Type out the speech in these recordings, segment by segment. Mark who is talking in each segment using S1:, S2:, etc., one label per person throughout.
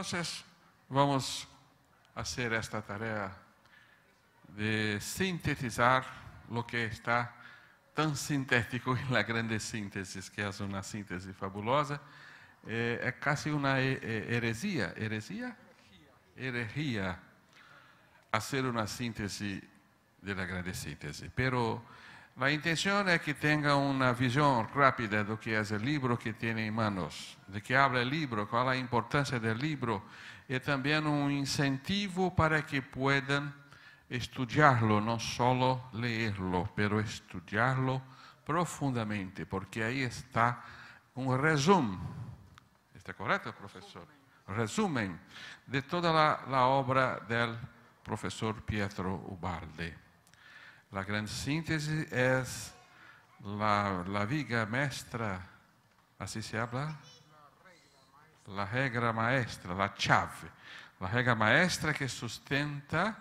S1: Entonces, vamos a hacer esta tarea de sintetizar lo que está tan sintético en la grande síntesis, que es una síntesis fabulosa. Es casi una herejía hacer una síntesis de la grande síntesis. Pero la intención es que tenga una visión rápida de lo que es el libro que tiene en manos, de qué habla el libro, cuál es la importancia del libro, y también un incentivo para que puedan estudiarlo, no solo leerlo, pero estudiarlo profundamente, porque ahí está un resumen. ¿Está correcto, profesor? Resumen de toda la obra del profesor Pietro Ubaldi. La gran síntesis es la viga maestra, así se habla, la regra maestra, la chave, la regra maestra que sustenta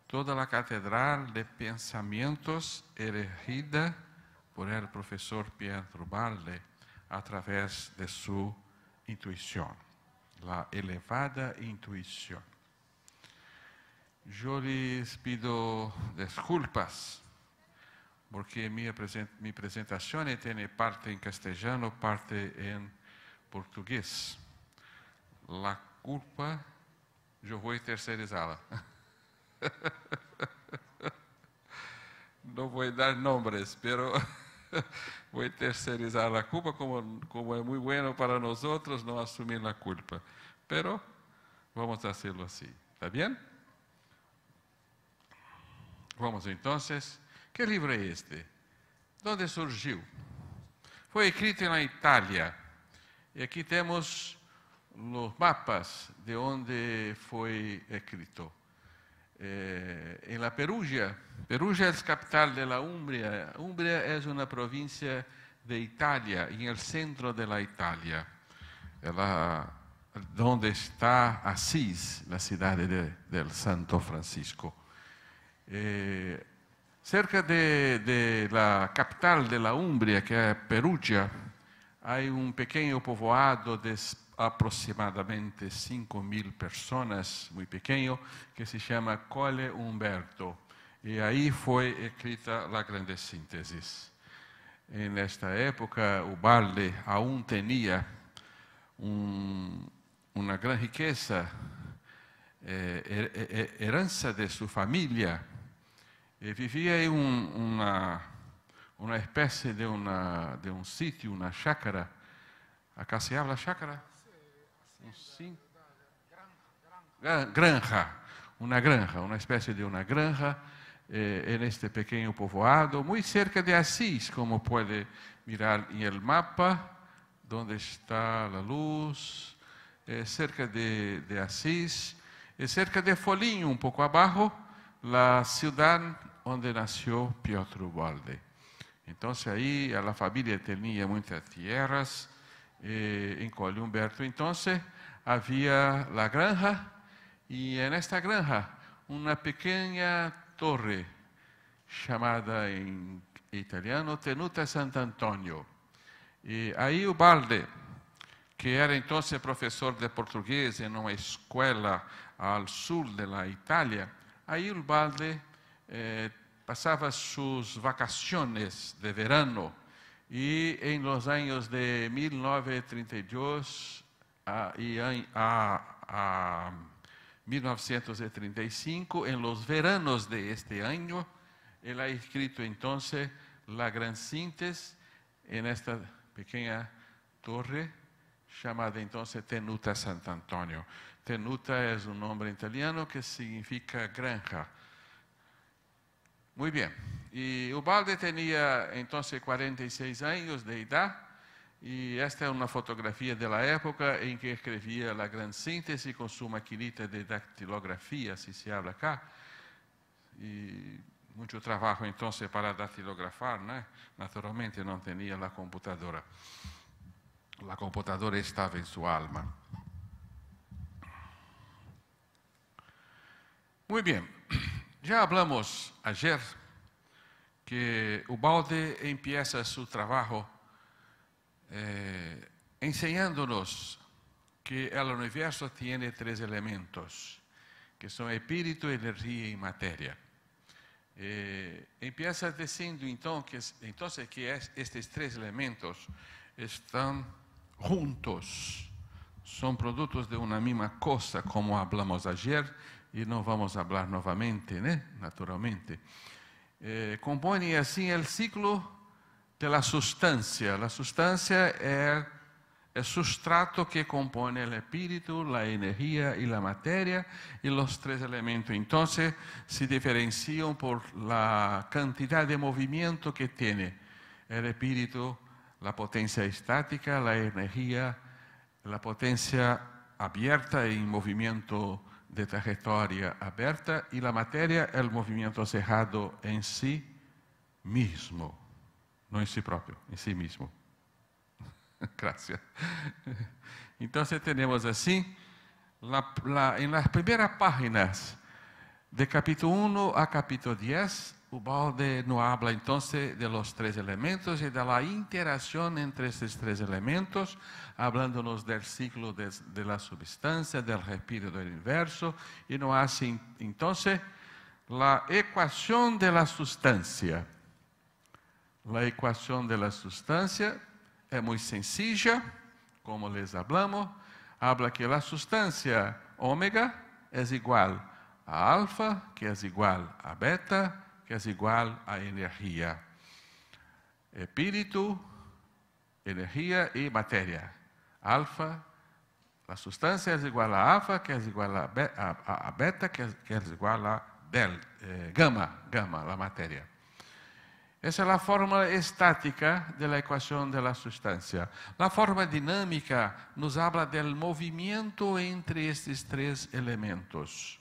S1: toda la catedral de pensamientos erigida por el profesor Pietro Ubaldi a través de su intuición, la elevada intuición. Yo les pido disculpas porque mi presentación tiene parte en castellano, parte en portugués. La culpa, yo voy a tercerizarla. No voy a dar nombres, pero voy a tercerizar la culpa como es muy bueno para nosotros no asumir la culpa. Pero vamos a hacerlo así. ¿Está bien? Vamos entonces. ¿Qué libro es este? ¿Dónde surgió? Fue escrito en la Italia. Y aquí tenemos los mapas de donde fue escrito. En la Perugia. Perugia es capital de la Umbria. Umbria es una provincia de Italia, en el centro de la Italia, donde está Asís, la ciudad del Santo Francisco. Cerca de la capital de la Umbria, que es Perugia, hay un pequeño povoado de aproximadamente 5.000 personas, muy pequeño, que se llama Colle Umberto. Y ahí fue escrita la grande síntesis. En esta época, Ubaldi aún tenía una gran riqueza, heranza de su familia. Vivía en una especie de un sitio, una chácara. ¿Acá se habla chácara? Sí. Granja, una especie de una granja en este pequeño povoado, muy cerca de Asís, como puede mirar en el mapa, donde está la luz, cerca de Asís, cerca de Foligno, un poco abajo, la ciudad donde nació Pietro Ubaldi. Entonces ahí la familia tenía muchas tierras en Colle Umberto. Entonces había la granja y en esta granja una pequeña torre llamada en italiano Tenuta Sant'Antonio. Y ahí Ubaldi, que era entonces profesor de portugués en una escuela al sur de la Italia, ahí Ubaldi pasaba sus vacaciones de verano y en los años de 1932 a 1935, en los veranos de este año, él ha escrito entonces la gran síntesis en esta pequeña torre llamada entonces Tenuta Sant'Antonio. Tenuta es un nombre italiano que significa granja. Muy bien. Y Ubaldi tenía entonces 46 años de edad y esta es una fotografía de la época en que escribía la gran síntesis con su maquinita de dactilografía, si se habla acá. Y mucho trabajo entonces para dactilografar, ¿no? Naturalmente no tenía la computadora. La computadora estaba en su alma. Muy bien. Ya hablamos ayer que Ubaldi empieza su trabajo enseñándonos que el universo tiene tres elementos, que son espíritu, energía y materia. Empieza diciendo entonces que estos tres elementos están juntos, son productos de una misma cosa, como hablamos ayer, y no vamos a hablar nuevamente, ¿no? Naturalmente. Compone así el ciclo de la sustancia. La sustancia es el sustrato que compone el espíritu, la energía y la materia, y los tres elementos. Entonces se diferencian por la cantidad de movimiento que tiene el espíritu, la potencia estática, la energía, la potencia abierta en movimiento de trayectoria abierta, y la materia, el movimiento cerrado en sí mismo, no en sí propio, en sí mismo. Gracias. Entonces tenemos así, en las primeras páginas de capítulo 1 a capítulo 10, Ubaldi nos habla entonces de los tres elementos y de la interacción entre estos tres elementos, hablándonos del ciclo de la substancia, del respiro del universo, y nos hace entonces la ecuación de la sustancia. La ecuación de la sustancia es muy sencilla, como les hablamos. Habla que la sustancia omega es igual a alfa, que es igual a beta, que es igual a energía. Espíritu, energía y materia. Alfa, la sustancia es igual a alfa, que es igual a beta, que es igual a gamma, la materia. Esa es la fórmula estática de la ecuación de la sustancia. La forma dinámica nos habla del movimiento entre estos tres elementos.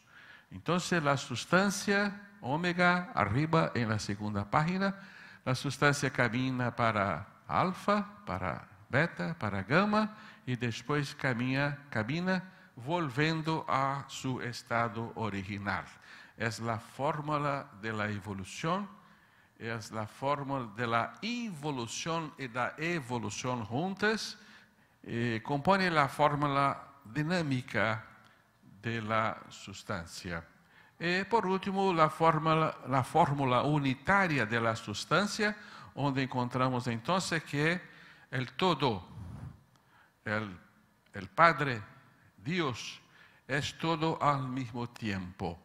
S1: Entonces, la sustancia, omega, arriba en la segunda página, la sustancia camina para alfa, para beta, para gamma, y después camina volviendo a su estado original. Es la fórmula de la evolución, es la fórmula de la involución y la evolución juntas, compone la fórmula dinámica de la sustancia. Por último, la fórmula unitaria de la sustancia, donde encontramos entonces que el todo, el Padre, Dios, es todo al mismo tiempo.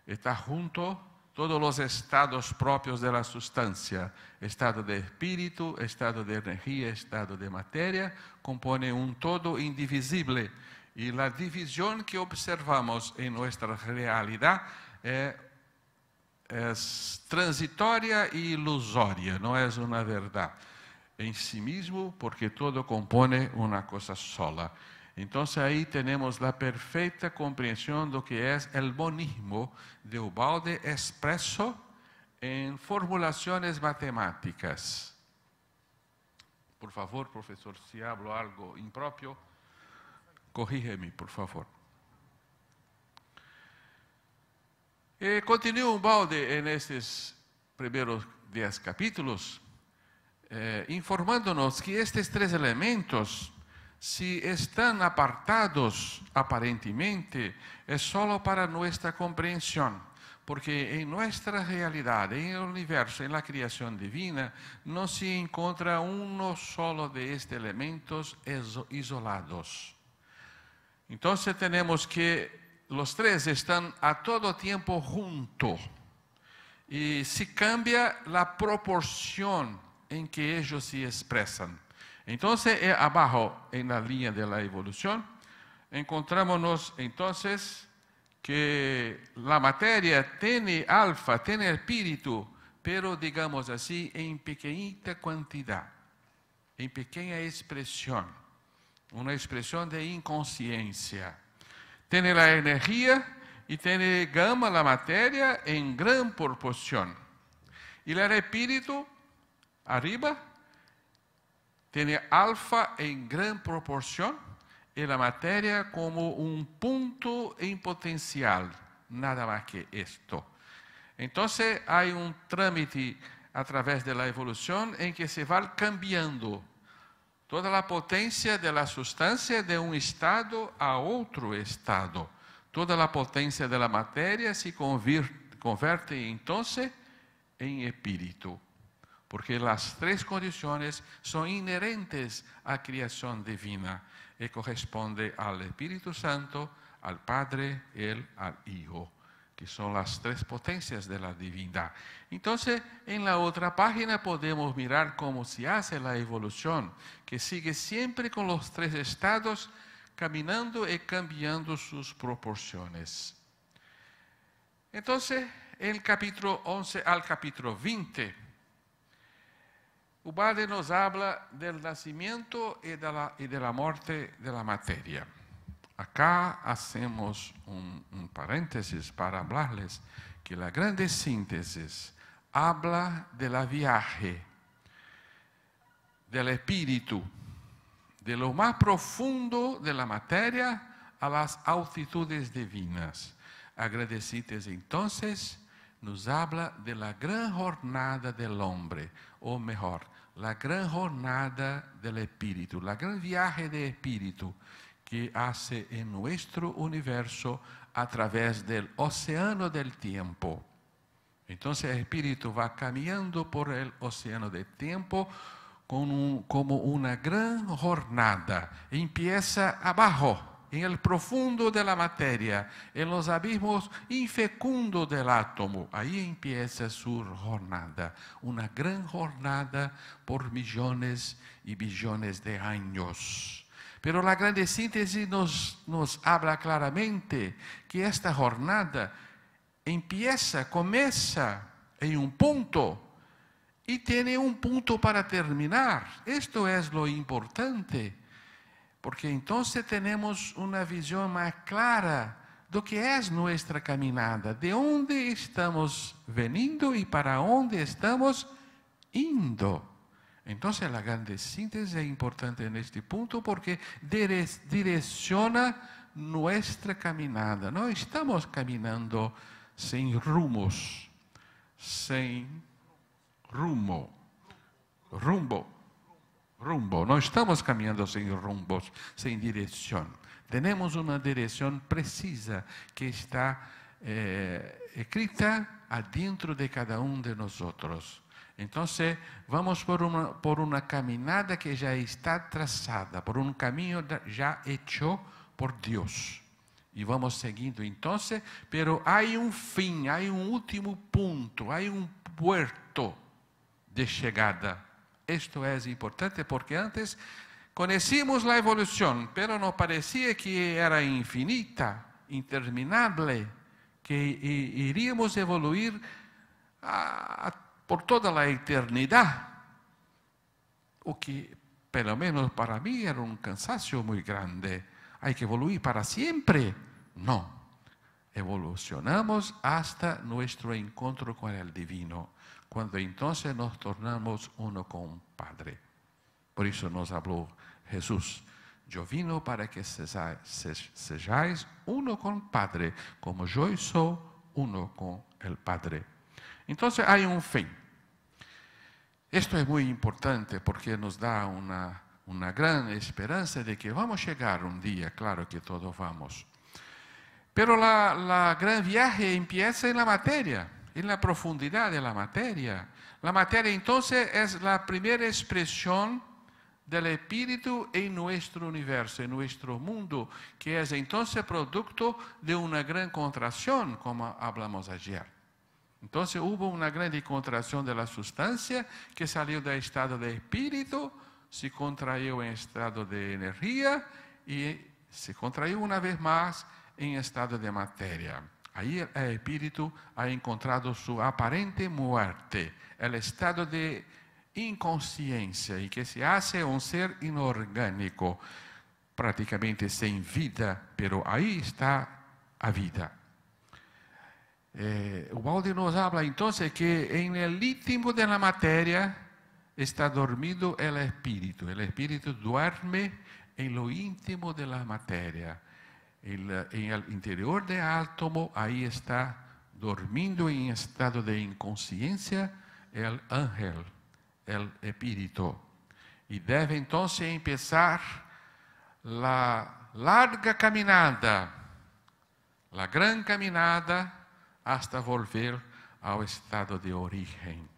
S1: Está junto todos los estados propios de la sustancia, estado de espíritu, estado de energía, estado de materia, compone un todo indivisible. Y la división que observamos en nuestra realidad es transitoria e ilusoria, no es una verdad en sí mismo, porque todo compone una cosa sola. Entonces ahí tenemos la perfecta comprensión de lo que es el monismo de Ubaldi expreso en formulaciones matemáticas. Por favor, profesor, si hablo algo impropio, corrígeme, por favor. Continúa Ubaldi en estos primeros 10 capítulos, informándonos que estos tres elementos, si están apartados aparentemente, es solo para nuestra comprensión, porque en nuestra realidad, en el universo, en la creación divina, no se encuentra uno solo de estos elementos isolados. Entonces tenemos que los tres están a todo tiempo juntos, y se cambia la proporción en que ellos se expresan. Entonces, abajo, en la línea de la evolución, encontramos entonces que la materia tiene alfa, tiene espíritu, pero digamos así, en pequeñita cantidad, en pequeña expresión, una expresión de inconsciencia. Tiene la energía y tiene gamma, la materia, en gran proporción. Y el espíritu, arriba, tiene alfa en gran proporción y la materia como un punto en potencial, nada más que esto. Entonces hay un trámite a través de la evolución en que se va cambiando toda la potencia de la sustancia de un estado a otro estado. Toda la potencia de la materia se convierte entonces en espíritu, porque las tres condiciones son inherentes a la creación divina y corresponde al Espíritu Santo, al Padre y al Hijo, que son las tres potencias de la divinidad. Entonces, en la otra página podemos mirar cómo se hace la evolución, que sigue siempre con los tres estados, caminando y cambiando sus proporciones. Entonces, el capítulo 11 al capítulo 20, Ubaldi nos habla del nacimiento y de la muerte de la materia. Acá hacemos un paréntesis para hablarles que la grande síntesis habla de la viaje del espíritu, de lo más profundo de la materia a las altitudes divinas. Agradecidos entonces, nos habla de la gran jornada del hombre, o mejor, la gran jornada del espíritu, la gran viaje de espíritu que hace en nuestro universo a través del océano del tiempo. Entonces el espíritu va caminando por el océano del tiempo como una gran jornada. Empieza abajo, en el profundo de la materia, en los abismos infecundos del átomo. Ahí empieza su jornada, una gran jornada por millones y billones de años. Pero la grande síntesis nos habla claramente que esta jornada comienza en un punto y tiene un punto para terminar. Esto es lo importante, porque entonces tenemos una visión más clara de lo que es nuestra caminada, de dónde estamos veniendo y para dónde estamos indo. Entonces la grande síntesis es importante en este punto porque direcciona nuestra caminada. No estamos caminando sin rumos, sin rumbo. No estamos caminando sin rumbos, sin dirección. Tenemos una dirección precisa que está escrita adentro de cada uno de nosotros. Entonces, vamos por una caminada que ya está trazada, por un camino ya hecho por Dios. Y vamos siguiendo entonces, pero hay un fin, hay un último punto, hay un puerto de llegada. Esto es importante porque antes conocimos la evolución, pero nos parecía que era infinita, interminable, que iríamos a evoluir por toda la eternidad, o que, pelo menos para mí, era un cansancio muy grande. Hay que evoluir para siempre. No, evolucionamos hasta nuestro encuentro con el divino, cuando entonces nos tornamos uno con el Padre. Por eso nos habló Jesús: yo vino para que seáis uno con el Padre, como yo soy uno con el Padre. Entonces hay un fin. Esto es muy importante porque nos da una gran esperanza de que vamos a llegar un día, claro que todos vamos. Pero la gran viaje empieza en la materia, en la profundidad de la materia. La materia entonces es la primera expresión del espíritu en nuestro universo, en nuestro mundo, que es entonces producto de una gran contracción, como hablamos ayer. Entonces hubo una gran contracción de la sustancia que salió del estado de espíritu, se contrayó en estado de energía y se contrayó una vez más en estado de materia. Ahí el espíritu ha encontrado su aparente muerte, el estado de inconsciencia, y que se hace un ser inorgánico, prácticamente sin vida, pero ahí está la vida. Ubaldi nos habla entonces que en el íntimo de la materia está dormido el espíritu. El espíritu duerme en lo íntimo de la materia. En el interior del átomo, ahí está dormindo en estado de inconsciencia el ángel, el espíritu. Y debe entonces empezar la larga caminada, la gran caminada hasta volver ao estado de origen.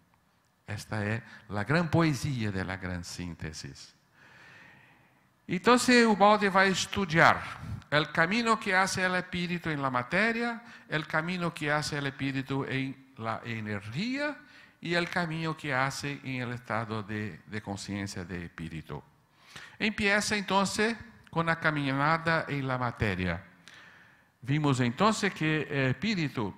S1: Esta es la gran poesía de la gran síntesis. Entonces Ubaldi va a estudiar el camino que hace el espíritu en la materia, el camino que hace el espíritu en la energía y el camino que hace en el estado de conciencia de espíritu. Empieza entonces con la caminada en la materia. Vimos entonces que el espíritu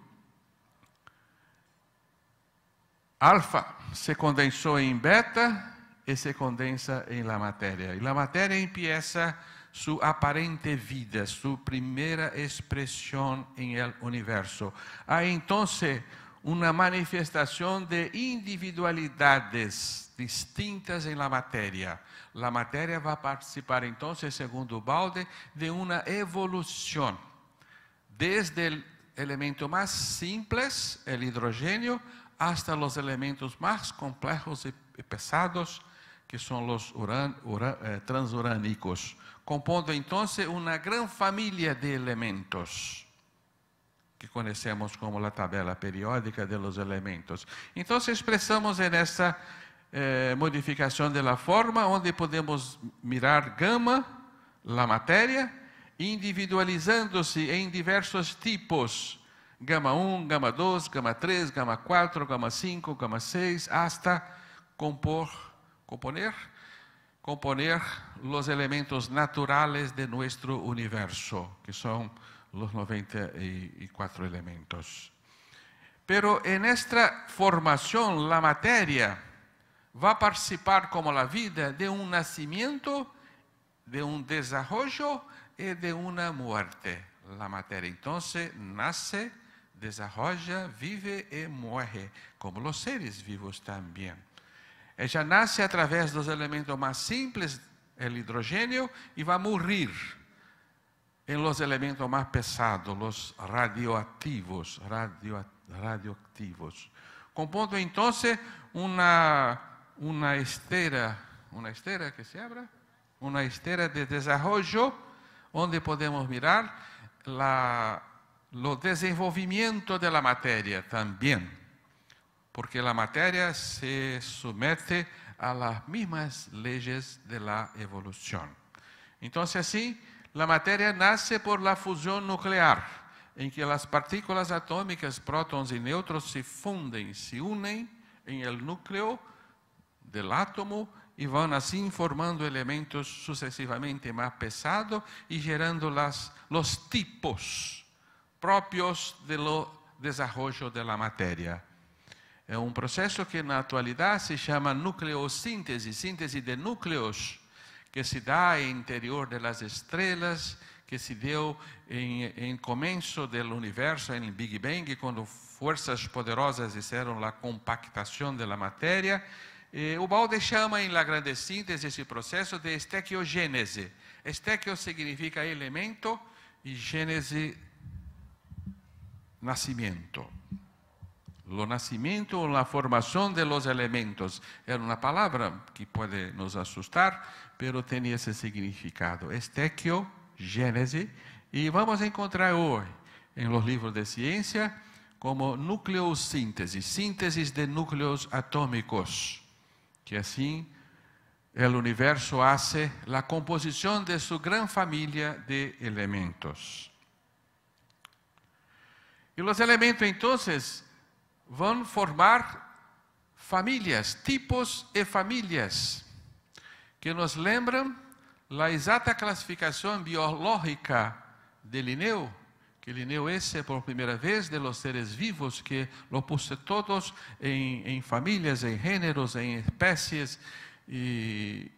S1: alfa se condensó en beta y se condensa en la materia. Y la materia empieza su aparente vida, su primera expresión en el universo. Hay entonces una manifestación de individualidades distintas en la materia. La materia va a participar entonces, segundo Ubaldi, de una evolución. Desde el elemento más simple, el hidrogênio, hasta los elementos más complejos y pesados, que son los transuránicos, compondo entonces una gran familia de elementos, que conhecemos como la tabela periódica de los elementos. Entonces expresamos en esta modificación de la forma, onde podemos mirar gama, la materia, individualizando-se em diversos tipos, gama 1, gama 2, gama 3, gama 4, gama 5, gama 6, hasta componer los elementos naturales de nuestro universo, que son los 94 elementos. Pero en esta formación, la materia va a participar como la vida de un nacimiento, de un desarrollo y de una muerte. La materia entonces nace, desarrolla, vive y muere, como los seres vivos también. Ella nace a través de los elementos más simples, el hidrogênio, y va a morir en los elementos más pesados, los radioactivos, compondo entonces una esteira que se abra, una esteira de desarrollo, onde podemos mirar lo desenvolvimiento de la materia también, porque la materia se somete a las mismas leyes de la evolución. Entonces así, la materia nace por la fusión nuclear, en que las partículas atómicas, prótons y neutrones se funden, se unen en el núcleo del átomo y van así formando elementos sucesivamente más pesados y gerando los tipos propios del desarrollo de la materia. Es un proceso que en la actualidad se llama nucleosíntesis, síntesis de núcleos, que se da en el interior de las estrellas, que se dio en el comienzo del universo, en el Big Bang, cuando fuerzas poderosas hicieron la compactación de la materia. Ubaldi chama en la grande síntese ese proceso de estequiogênese. Estequio significa elemento y gênese, nacimiento. Lo nacimiento o la formación de los elementos. Era una palabra que puede nos asustar, pero tenía ese significado. Estequiogênese. Y vamos a encontrar hoy en los libros de ciencia como nucleosíntesis, síntesis de núcleos atómicos, que así el universo hace la composición de su gran familia de elementos. Y los elementos entonces van a formar familias, tipos y familias, que nos lembram la exata clasificación biológica de Linneu, que Linneu esse por primera vez de los seres vivos, que lo puse todos en familias, en géneros, en especies, y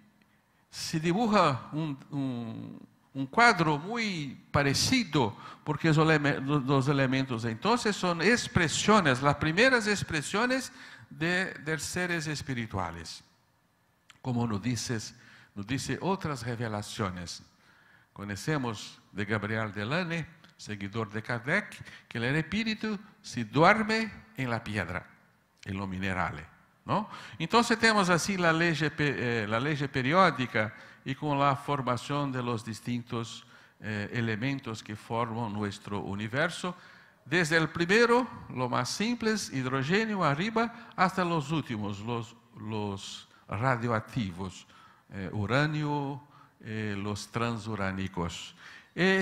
S1: se dibuja un cuadro muy parecido, porque los elementos entonces son expresiones, las primeras expresiones de seres espirituales, como nos dice otras revelaciones. Conocemos de Gabriel Delane, seguidor de Kardec, que el espíritu se duerme en la piedra, en los minerales. ¿no? Entonces tenemos así la ley periódica y con la formación de los distintos elementos que forman nuestro universo, desde el primero, lo más simple, hidrógeno arriba, hasta los últimos, los radioactivos, uranio, los transuránicos.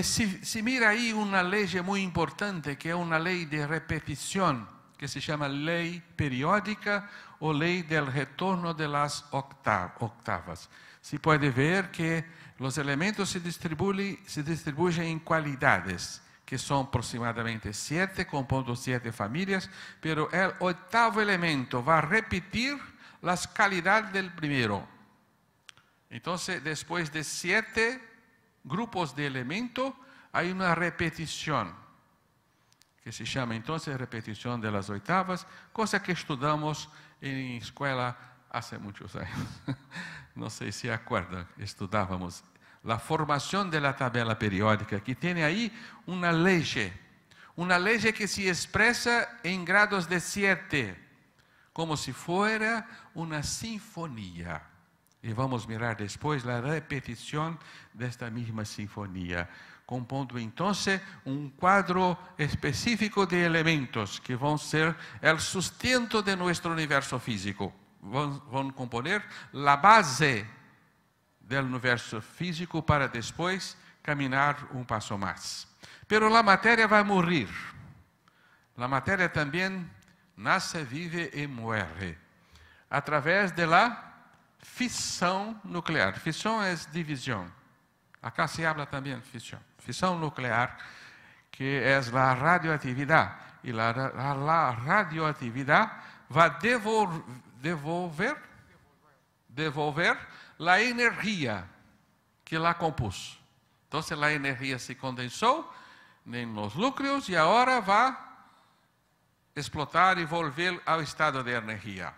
S1: Si mira ahí una ley muy importante, que es una ley de repetición, que se llama ley periódica o ley del retorno de las octavas. Se puede ver que los elementos se distribuyen en cualidades, que son aproximadamente 7, compondo 7 familias, pero el octavo elemento va a repetir las calidades del primero. Entonces, después de 7 grupos de elementos, hay una repetición, que se llama entonces repetición de las octavas, cosa que estudiamos en escuela hace muchos años. No sé si acuerdan, estudábamos la formación de la tabla periódica, que tiene ahí una ley que se expresa en grados de 7, como si fuera una sinfonía. Y vamos a mirar después la repetición de esta misma sinfonía, compondo entonces un cuadro específico de elementos que van a ser el sustento de nuestro universo físico. Van a componer la base del universo físico para después caminar un paso más. Pero la materia va a morir. La materia también nace, vive y muere a través de la fisión nuclear. Fisión es división. Acá se habla también fisión. Fisión nuclear, que es la radioactividad. Y la radioactividad va a devolver la energía que la compuso. Entonces la energía se condensó en los núcleos y ahora va a explotar y volver al estado de energía.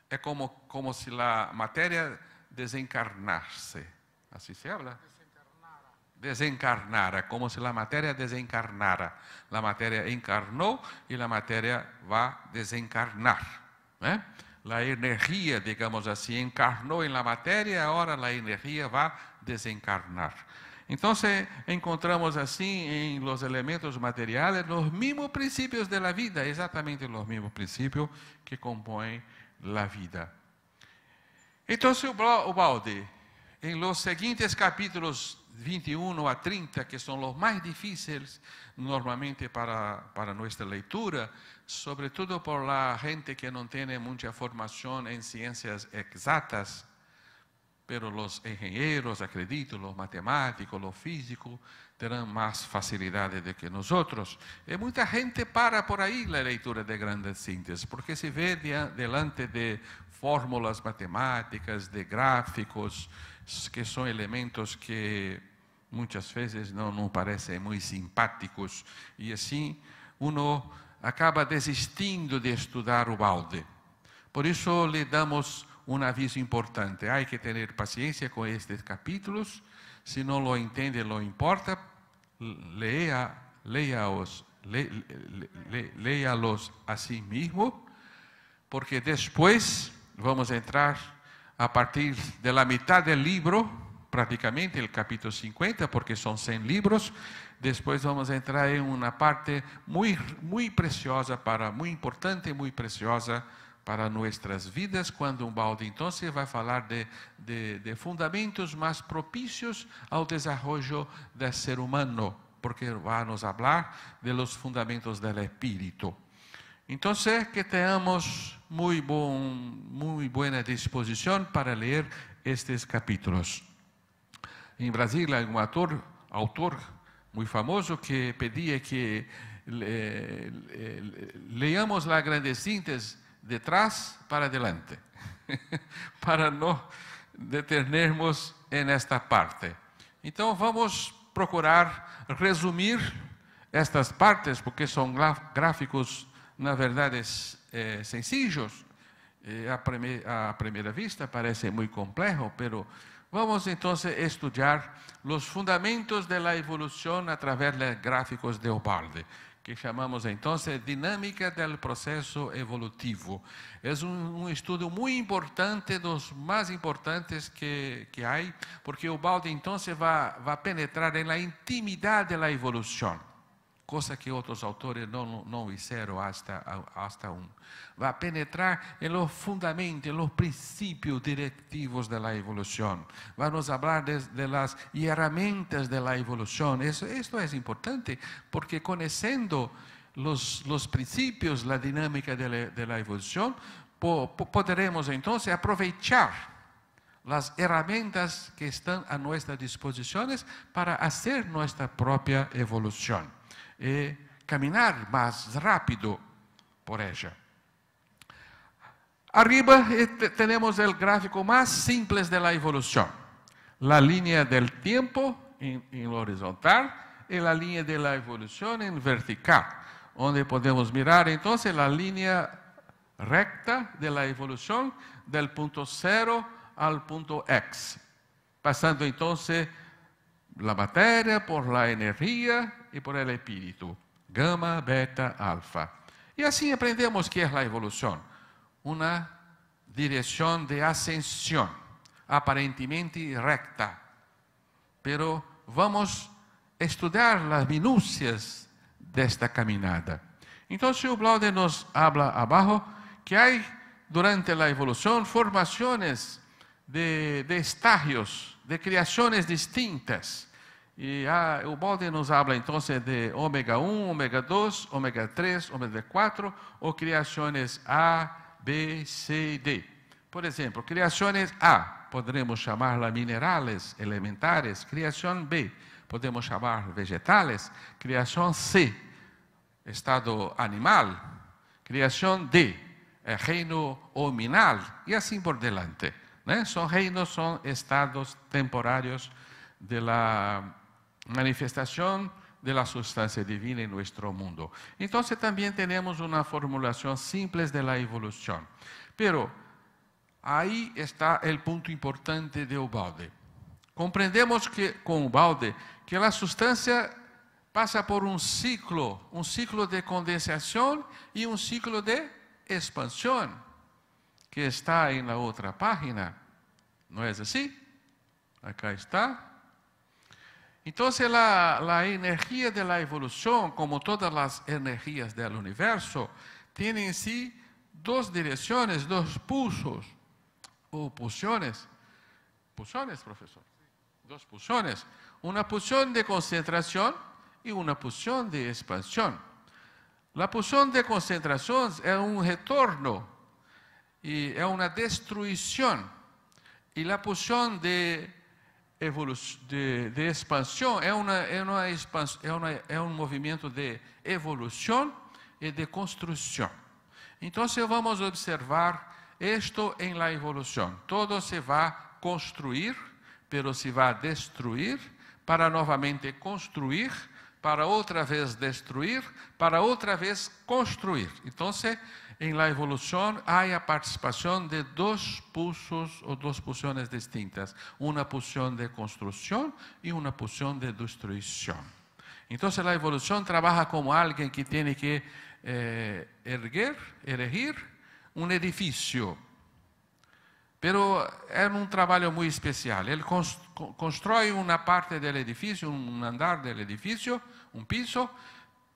S1: Es como si la materia desencarnase. Así se habla. Desencarnara, como si la materia desencarnara. La materia encarnó y la materia va a desencarnar. La energía, digamos así, encarnó en la materia, ahora la energía va a desencarnar. Entonces encontramos así en los elementos materiales los mismos principios de la vida, exactamente los mismos principios que componen la vida. Entonces Ubaldi, en los siguientes capítulos 21 a 30, que son los más difíciles normalmente para nuestra lectura, sobre todo por la gente que no tiene mucha formación en ciencias exactas, pero los ingenieros, acredito, los matemáticos, los físicos, tendrán más facilidades de que nosotros. Y mucha gente para por ahí la lectura de grandes síntesis, porque se ve delante de fórmulas matemáticas, de gráficos, que son elementos que muchas veces no parecen muy simpáticos, y así uno acaba desistindo de estudar Ubaldi. Por eso le damos un aviso importante: hay que tener paciencia con estos capítulos. Si no lo entiende, no importa, léalos a sí mismo, porque después vamos a entrar a partir de la mitad del libro, prácticamente el capítulo 50, porque son 100 libros. Después vamos a entrar en una parte muy preciosa, muy importante y muy preciosa para nuestras vidas, cuando Ubaldi entonces va a hablar de fundamentos más propicios al desarrollo del ser humano, porque va a nos hablar de los fundamentos del espíritu. Entonces, que tengamos muy buena disposición para leer estos capítulos. En Brasil hay un autor muy famoso que pedía que leamos la grande síntesis de atrás para adelante, para no detenernos en esta parte. Entonces vamos a procurar resumir estas partes, porque son gráficos, na verdade, sencillos. A primeira vista parece muy complejo, pero vamos entonces a estudiar los fundamentos de la evolución a través de gráficos de Ubaldi, que chamamos então dinâmica del processo evolutivo. É um estudo muito importante, dos mais importantes que há, porque Ubaldi então vai penetrar na intimidade da evolução, coisa que outros autores não fizeram hasta um. Vai penetrar em los fundamentos, em los princípios diretivos da evolução. Vai nos falar de las herramientas da evolução. Esto é importante, porque conhecendo os princípios, a dinâmica da evolução, poderemos então aproveitar as herramientas que estão a nossas disposições para fazer nossa própria evolução e caminhar mais rápido por ella. Arriba temos o gráfico mais simples da evolução. A linha do tempo em horizontal e a linha da evolução em vertical, onde podemos mirar então a linha recta da evolução del ponto 0 al ponto X, passando então a matéria por a energia e por el espírito, gama, beta, alfa. E assim aprendemos que é a evolução. Uma direção de ascensão, aparentemente recta. Pero vamos estudar as minúcias desta caminhada. Então, o Ubaldi nos habla abaixo que há, durante a evolução, formações de estágios, de criações distintas. E o Ubaldi nos habla então de ômega 1, ômega 2, ômega 3, ômega 4, ou criações A, B, C, D. Por exemplo, criações A, poderemos chamá-la minerais, elementares. Criação B, podemos chamar vegetales. Criação C, estado animal. Criação D, reino hominal. E assim por delante. São reinos, são estados temporários da manifestação da substância divina em nosso mundo. Então, também temos uma formulação simples da evolução. Pero aí está o ponto importante de Ubaldi. Compreendemos que com Ubaldi que a substância passa por um ciclo de condensação e um ciclo de expansão, que está em la outra página. Não é assim? Acá está. Então, a energia da evolução, como todas as energias do universo, tem em si duas direções, dois pulsos, ou pulsiones. Pulsiones, professor? Duas pulsiones. Uma pulsión de concentração e uma pulsión de expansão. A pulsión de concentração é um retorno e é uma destruição. E a pulsión de expansão é um movimento de evolução e de construção. Então, vamos observar isto em la evolução. Todo se vai construir, pero se vai destruir, para novamente construir, para outra vez destruir, para outra vez construir. Então, em la evolução, há a participação de dois pulsos ou duas pulsões distintas. Uma pulsão de construção e uma pulsão de destruição. Então, a evolução trabalha como alguém que tem que erigir um edifício. Pero é um trabalho muito especial. Ele constrói uma parte do edifício, um andar do edifício, um piso,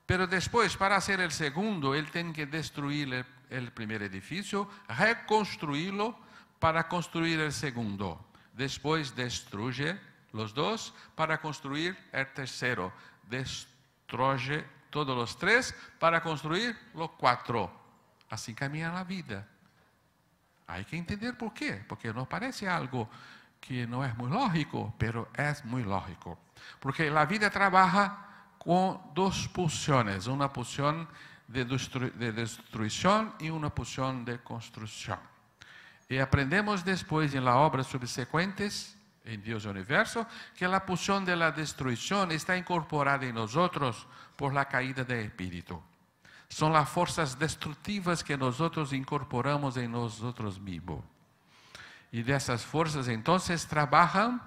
S1: pero depois, para ser o segundo, ele tem que destruir o primeiro edifício, reconstruí-lo para construir o segundo. Depois, destrui os dois para construir o terceiro. Destrói todos os três para construir os quatro. Assim caminha a vida. Há que entender por quê, porque não parece algo que não é muito lógico, pero é muito lógico. Porque a vida trabalha com duas pulsões, uma pulsão de destruição e uma pulsão de construção. E aprendemos depois, na obra subsequentes, em Deus e o Universo, que a pulsão da destruição está incorporada em nós por la caída do espírito. São as forças destrutivas que nós incorporamos em nós mesmos. E dessas forças, então, trabalham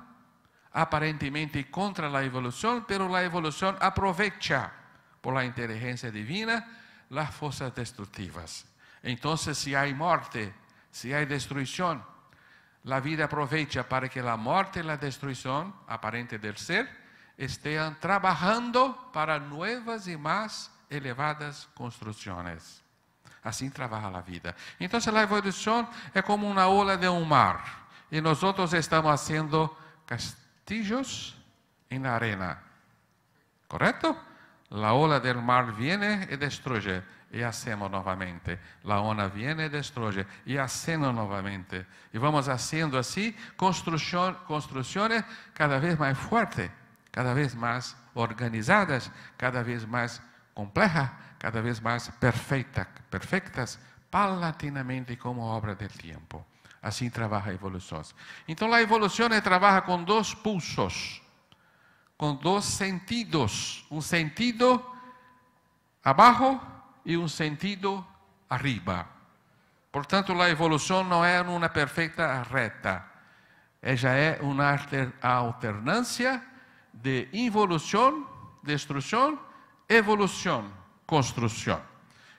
S1: aparentemente contra a evolução, pero a evolução aproveita por la inteligencia divina las fuerzas destructivas. Entonces, si hay muerte, si hay destrucción, la vida aprovecha para que la muerte y la destrucción aparente del ser estén trabajando para nuevas y más elevadas construcciones. Así trabaja la vida. Entonces la evolución es como una ola de un mar. Y nosotros estamos haciendo castillos en la arena. ¿Correcto? La ola del mar viene y destruye. Y hacemos nuevamente. La ola viene y destruye. Y hacemos nuevamente. Y vamos haciendo así construcciones cada vez más fuertes, cada vez más organizadas, cada vez más complejas, cada vez más perfectas, paulatinamente como obra del tiempo. Así trabaja la evolución. Entonces la evolución trabaja con dos pulsos, con dos sentidos. Un sentido abajo y un sentido arriba. Por tanto, la evolución no es una perfecta recta. Ella es una alternancia de involución, destrucción, evolución, construcción.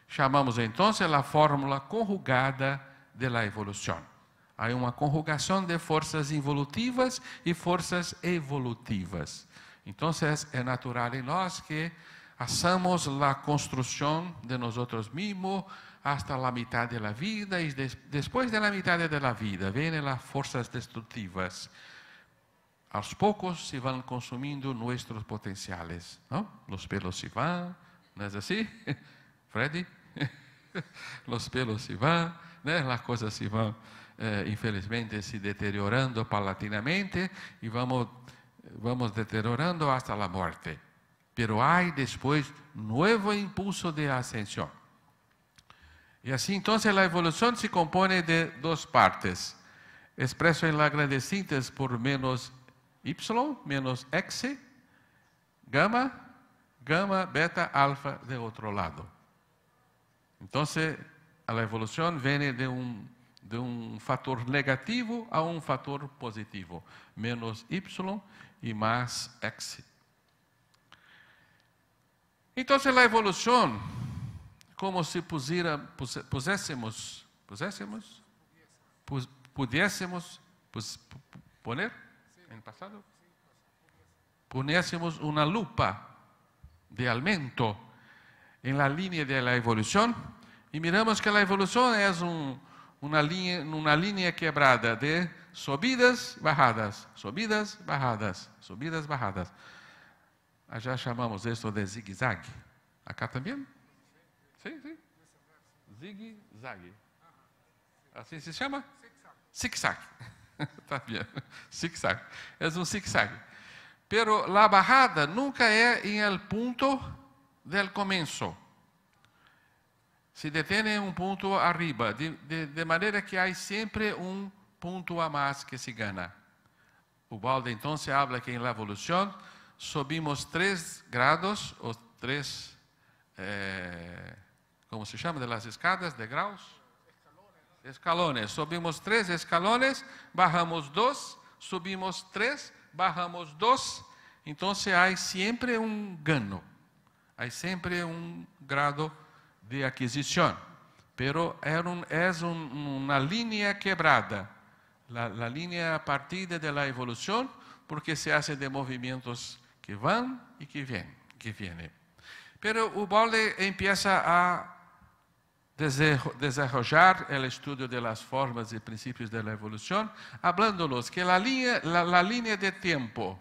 S1: Chamamos entonces la fórmula conjugada de la evolución. Hay una conjugación de fuerzas involutivas y fuerzas evolutivas. Entonces es natural en nosotros que hagamos la construcción de nosotros mismos hasta la mitad de la vida y después de la mitad de la vida vienen las fuerzas destructivas. A los pocos se van consumiendo nuestros potenciales, ¿no? Los pelos se van, ¿no es así, Freddy? Los pelos se van, ¿no? Las cosas se van, infelizmente, se deteriorando paulatinamente y vamos deteriorando hasta la muerte. Pero hay después nuevo impulso de ascensión. Y así entonces la evolución se compone de dos partes, expreso en la grande síntesis por menos Y menos X, gamma, beta, alfa de otro lado. Entonces, la evolución viene de un factor negativo a un factor positivo. Menos Y y más X. Entonces, la evolución, como si pudiésemos poner en pasado, poniésemos una lupa de aumento en la línea de la evolución y miramos que la evolución es una línea quebrada de subidas, bajadas, subidas, bajadas, subidas, bajadas. Allá chamamos esto de zigue-zague. ¿Acá también? Sí, sí. Zigue-zague. ¿Así se llama? Zig-zag. Está bien. Zig-zag. Es un zig-zag. Pero la bajada nunca es en el punto del comienzo. Se detiene en un punto arriba, de manera que hay siempre un punto a más que se gana. Ubaldo entonces habla que en la evolución subimos 3 grados o 3, ¿cómo se llama? De las escadas, de grados. Escalones. Subimos 3 escalones, bajamos 2, subimos 3, bajamos 2. Entonces hay siempre un gano, hay siempre un grado de adquisición. Pero es una línea quebrada, la línea partida de la evolución, porque se hace de movimientos que van y que vienen. Pero Ubaldo empieza a desarrollar el estudio de las formas y principios de la evolución, hablándonos que la línea de tiempo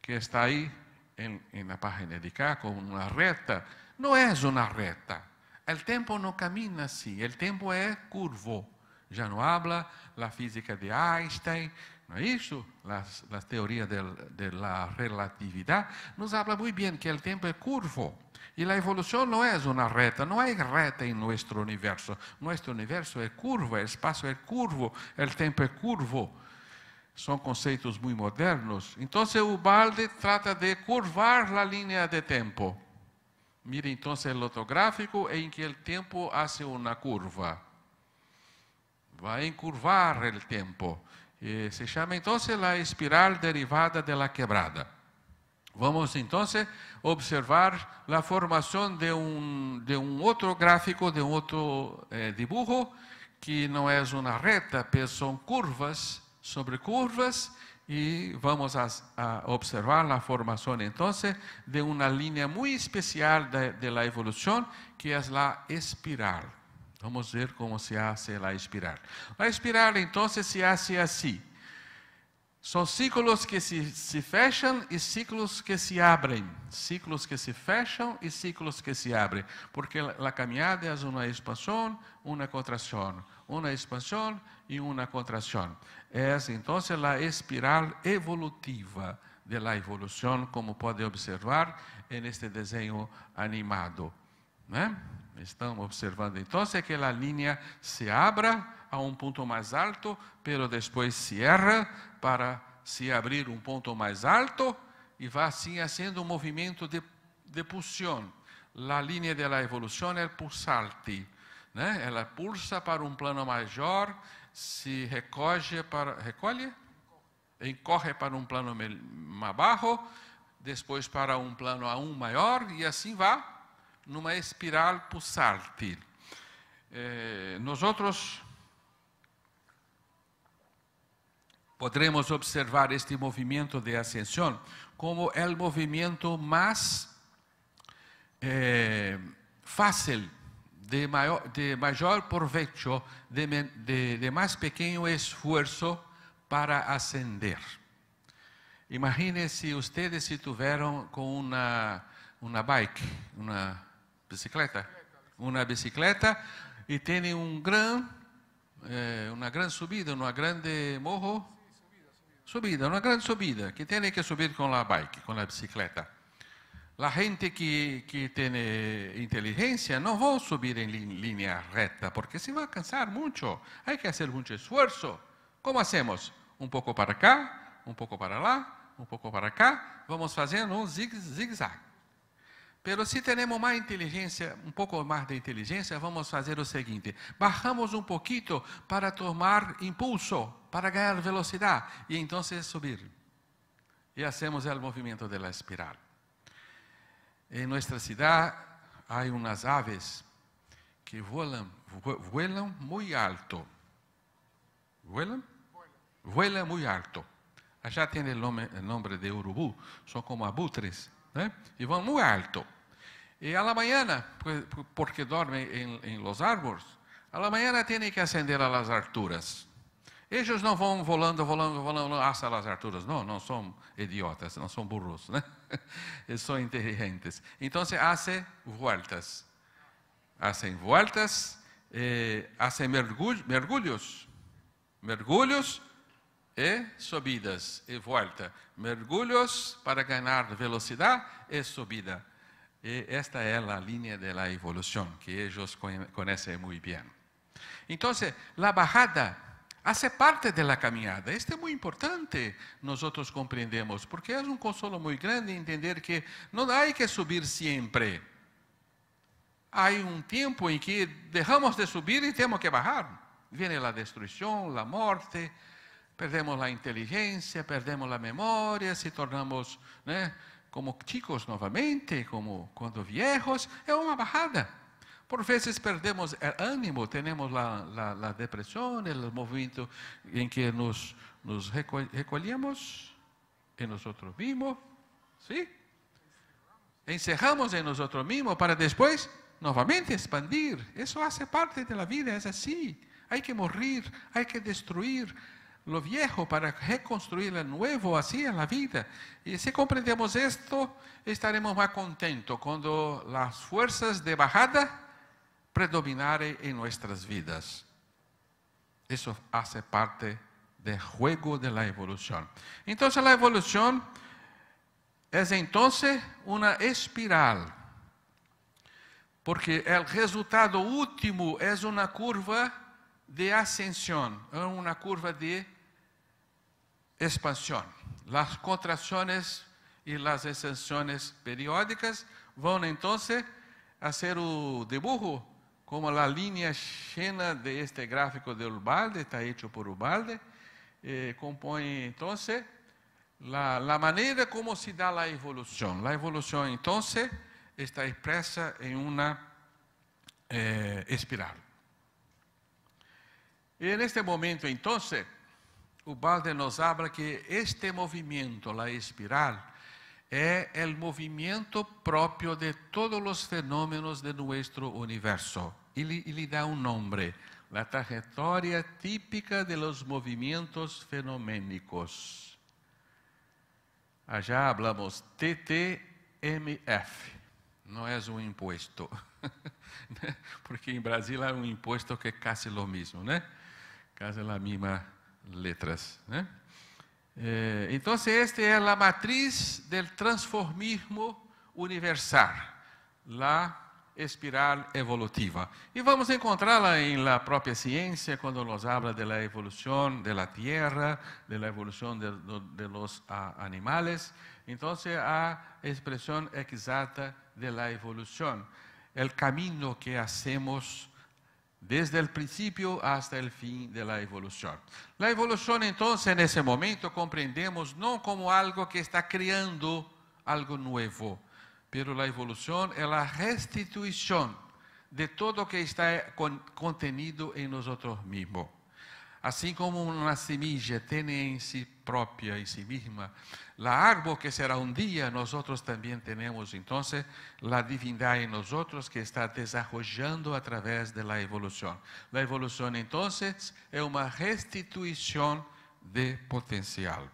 S1: que está ahí en la página de acá como una recta, no es una recta. El tiempo no camina así, el tiempo es curvo. Ya no habla la física de Einstein, ¿no es eso? Las teorías de la relatividad nos habla muy bien que el tiempo es curvo. Y la evolución no es una recta, no hay recta en nuestro universo. Nuestro universo es curvo, el espacio es curvo, el tiempo es curvo. Son conceptos muy modernos. Entonces Ubaldo trata de curvar la línea de tiempo. Mire entonces el otro gráfico en que el tiempo hace una curva. Va a encurvar el tiempo. Se llama entonces la espiral derivada de la quebrada. Vamos entonces observar la formación de un otro gráfico, de un otro dibujo, que no es una recta, pero son curvas sobre curvas, y vamos a observar la formación entonces de una línea muy especial de la evolución, que es la espiral. Vamos a ver cómo se hace la espiral. La espiral entonces se hace así. Son ciclos que se fecham e ciclos que se abrem. Ciclos que se fecham e ciclos que se abrem. Porque a caminhada é uma expansão, uma contração. Uma expansão e uma contração. É, então, a espiral evolutiva da evolução, como pode observar neste desenho animado. Né? Estamos observando, então, que a linha se abra a um ponto mais alto, pero depois cierra para se abrir um ponto mais alto e vai assim fazendo um movimento de pulsão. A linha da evolução é pulsante, né? Ela pulsa para um plano maior, se encorre para um plano mais baixo, depois para um plano aún maior, e assim vai numa espiral pulsante. Nós podremos observar este movimento de ascensão como o movimento mais fácil, de maior provecho, de mais pequeno esforço para ascender. Imagine se ustedes tiveram com uma bike, uma bicicleta, e tem uma grande subida, uma grande morro. Uma grande subida, que tem que subir com a bike, com a bicicleta. A gente que tem inteligência não vai subir em linha reta, porque se vai cansar muito. Há que fazer muito esforço. Como hacemos? Um pouco para cá, um pouco para lá, um pouco para cá. Vamos fazendo um zigue-zague. Pero se temos mais inteligência, um pouco mais de inteligência, vamos fazer o seguinte: bajamos um pouquinho para tomar impulso, para ganhar velocidade, e então subir. E hacemos o movimento da espiral. Em nossa cidade, há umas aves que voam muito alto. Voam muito alto. Allá tem o nome de urubu, são como abutres, né? E vão muito alto. E a la mañana, porque dormem em los árvores, a la mañana têm que ascender a las alturas. Eles não vão volando hasta las alturas. Não são idiotas, não são burros, né? Eles são inteligentes. Então, fazem voltas. Hacen mergulhos e subidas e volta. Mergulhos para ganhar velocidade e subida. E esta é a linha da evolução que eles conhecem muito bem. Então, a bajada hace parte da caminhada. Isto é muito importante, nós compreendemos, porque é consolo muito grande entender que não há que subir sempre. Há tempo em que deixamos de subir e temos que bajar. Vem a destruição, a morte, perdemos a inteligência, perdemos a memória, se tornamos, né, como chicos novamente, como quando viejos. É uma bajada. Por vezes perdemos o ânimo, temos a depressão, o movimento em que nos recolhemos em nós mesmos, ¿sí? Encerramos em nós mesmos para depois novamente expandir. Isso faz parte da vida, é assim. Há que morrer, há que destruir lo viejo para reconstruir o novo, assim é a vida. E se compreendemos isto, estaremos mais contentos quando as forças de bajada predominarem em nossas vidas. Isso faz parte do jogo da evolução. Então, a evolução é então uma espiral, porque o resultado último é uma curva de ascensão, é uma curva de expansão. As contrações e as expansões periódicas vão então fazer o dibujo como a linha cheia de este gráfico de Ubaldi, está hecho por Ubaldi, compõe então la manera como se da la evolución. La evolución entonces está expresa en una espiral. Y en este momento entonces, Ubaldi nos habla que este movimiento, la espiral, es el movimiento propio de todos los fenómenos de nuestro universo. Y le da un nombre, la trayectoria típica de los movimientos fenoménicos. Allá hablamos TTMF, no es un impuesto, porque en Brasil hay un impuesto que es casi lo mismo, ¿no? Casi las mismas letras, ¿no? Entonces, esta es la matriz del transformismo universal, la espiral evolutiva. Y vamos a encontrarla en la propia ciencia cuando nos habla de la evolución de la Tierra, de la evolución de los animales. Entonces, la expresión exacta de la evolución, el camino que hacemos desde el principio hasta el fin de la evolución. La evolución entonces en ese momento comprendemos no como algo que está creando algo nuevo, pero la evolución es la restitución de todo que está contenido en nosotros mismos. Así como una semilla tiene en sí propia, en sí misma, la árbol que será un día, nosotros también tenemos entonces la divindad en nosotros que está desarrollando a través de la evolución. La evolución entonces es una restitución de potencial.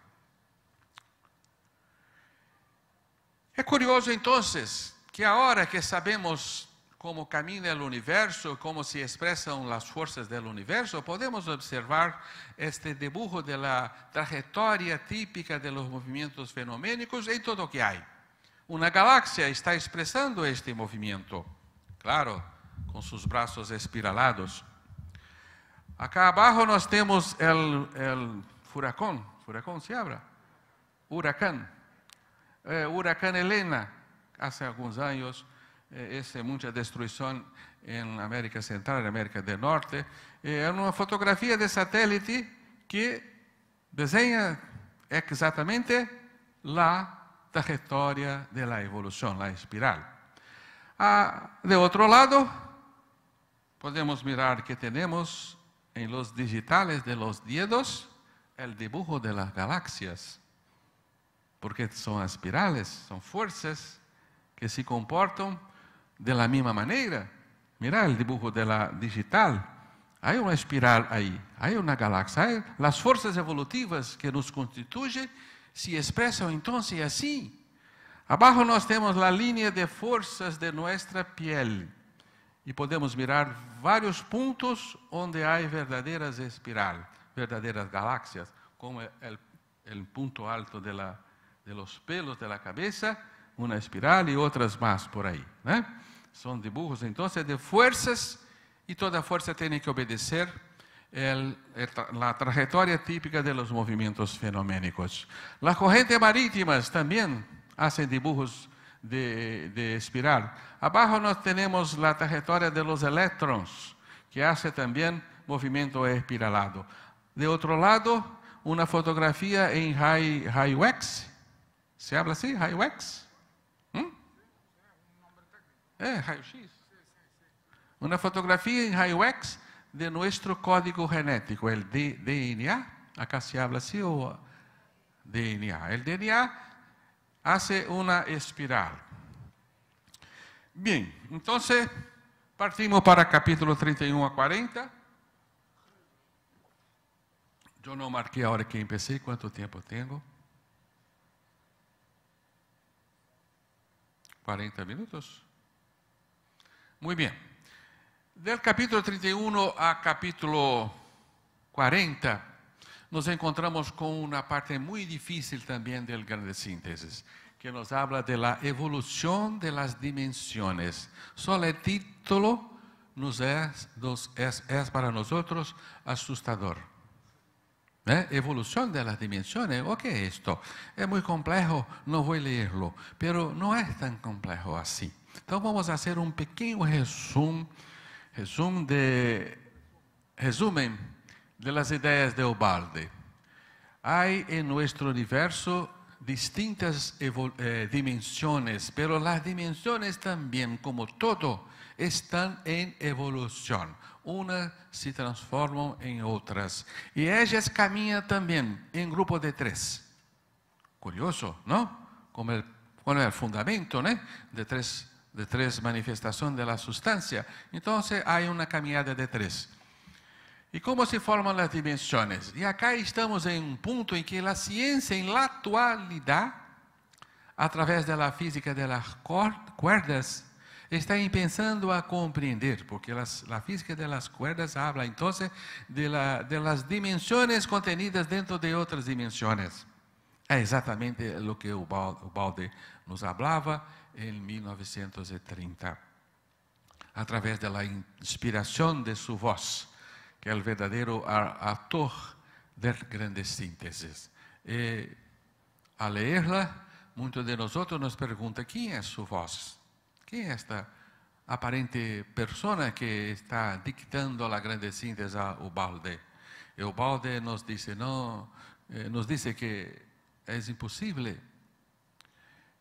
S1: Es curioso entonces que ahora que sabemos cómo camina el universo, cómo se expresan las fuerzas del universo, podemos observar este dibujo de la trayectoria típica de los movimientos fenoménicos en todo lo que hay. Una galaxia está expresando este movimiento, claro, con sus brazos espiralados. Acá abajo nos tenemos el furacán se habla, huracán Elena, hace algunos años. Mucha destrucción en América Central, en América del Norte. Es una fotografía de satélite que diseña exactamente la trayectoria de la evolución, la espiral. De otro lado, podemos mirar que tenemos en los digitales de los dedos el dibujo de las galaxias, porque son espirales, son fuerzas que se comportan de la misma manera. Mira el dibujo de la digital. Hay una espiral ahí, hay una galaxia. Las fuerzas evolutivas que nos constituyen se expresan entonces así. Abajo nos tenemos la línea de fuerzas de nuestra piel. Y podemos mirar varios puntos donde hay verdaderas espirales, verdaderas galaxias, como el punto alto de los pelos de la cabeza, una espiral y otras más por ahí, ¿eh? Son dibujos entonces de fuerzas y toda fuerza tiene que obedecer la trayectoria típica de los movimientos fenoménicos. Las corrientes marítimas también hacen dibujos de espiral. Abajo nos tenemos la trayectoria de los electrones, que hace también movimiento espiralado. De otro lado, una fotografía en High-Wex. ¿Se habla así? High-Wex. Raio-X. Una fotografía en High-Wex de nuestro código genético, el DNA. Acá se habla así o DNA. El DNA hace una espiral. Bien, entonces partimos para capítulo 31 a 40. Yo no marqué ahora que empecé, ¿cuánto tiempo tengo? 40 minutos. Muy bien. Del capítulo 31 a capítulo 40, nos encontramos con una parte muy difícil también del Grande Síntesis, que nos habla de la evolución de las dimensiones. Solo el título es para nosotros asustador. Evolución de las dimensiones, ¿o qué es esto? Es muy complejo, no voy a leerlo, pero no es tan complejo así. Entonces vamos a hacer un pequeño resumen de las ideas de Ubaldi. Hay en nuestro universo distintas dimensiones, pero las dimensiones también, como todo, están en evolución. Unas se transforman en otras. Y ellas caminan también en grupos de 3. Curioso, ¿no? Como el fundamento, ¿no? de tres manifestaciones de la sustancia. Entonces hay una caminada de 3. ¿Y cómo se forman las dimensiones? Y acá estamos en un punto en que la ciencia en la actualidad, a través de la física de las cuerdas, está empezando a comprender, porque la física de las cuerdas habla entonces de las dimensiones contenidas dentro de otras dimensiones. É exatamente lo que Ubaldi nos hablaba en 1930, a través de la inspiración de su voz, que é o verdadeiro autor de grandes sínteses. Al leerla, muitos de nós nos perguntam: quem é sua voz? Quem é esta aparente persona que está dictando a grande síntese a Ubaldi? E Ubaldi nos dice que é impossível,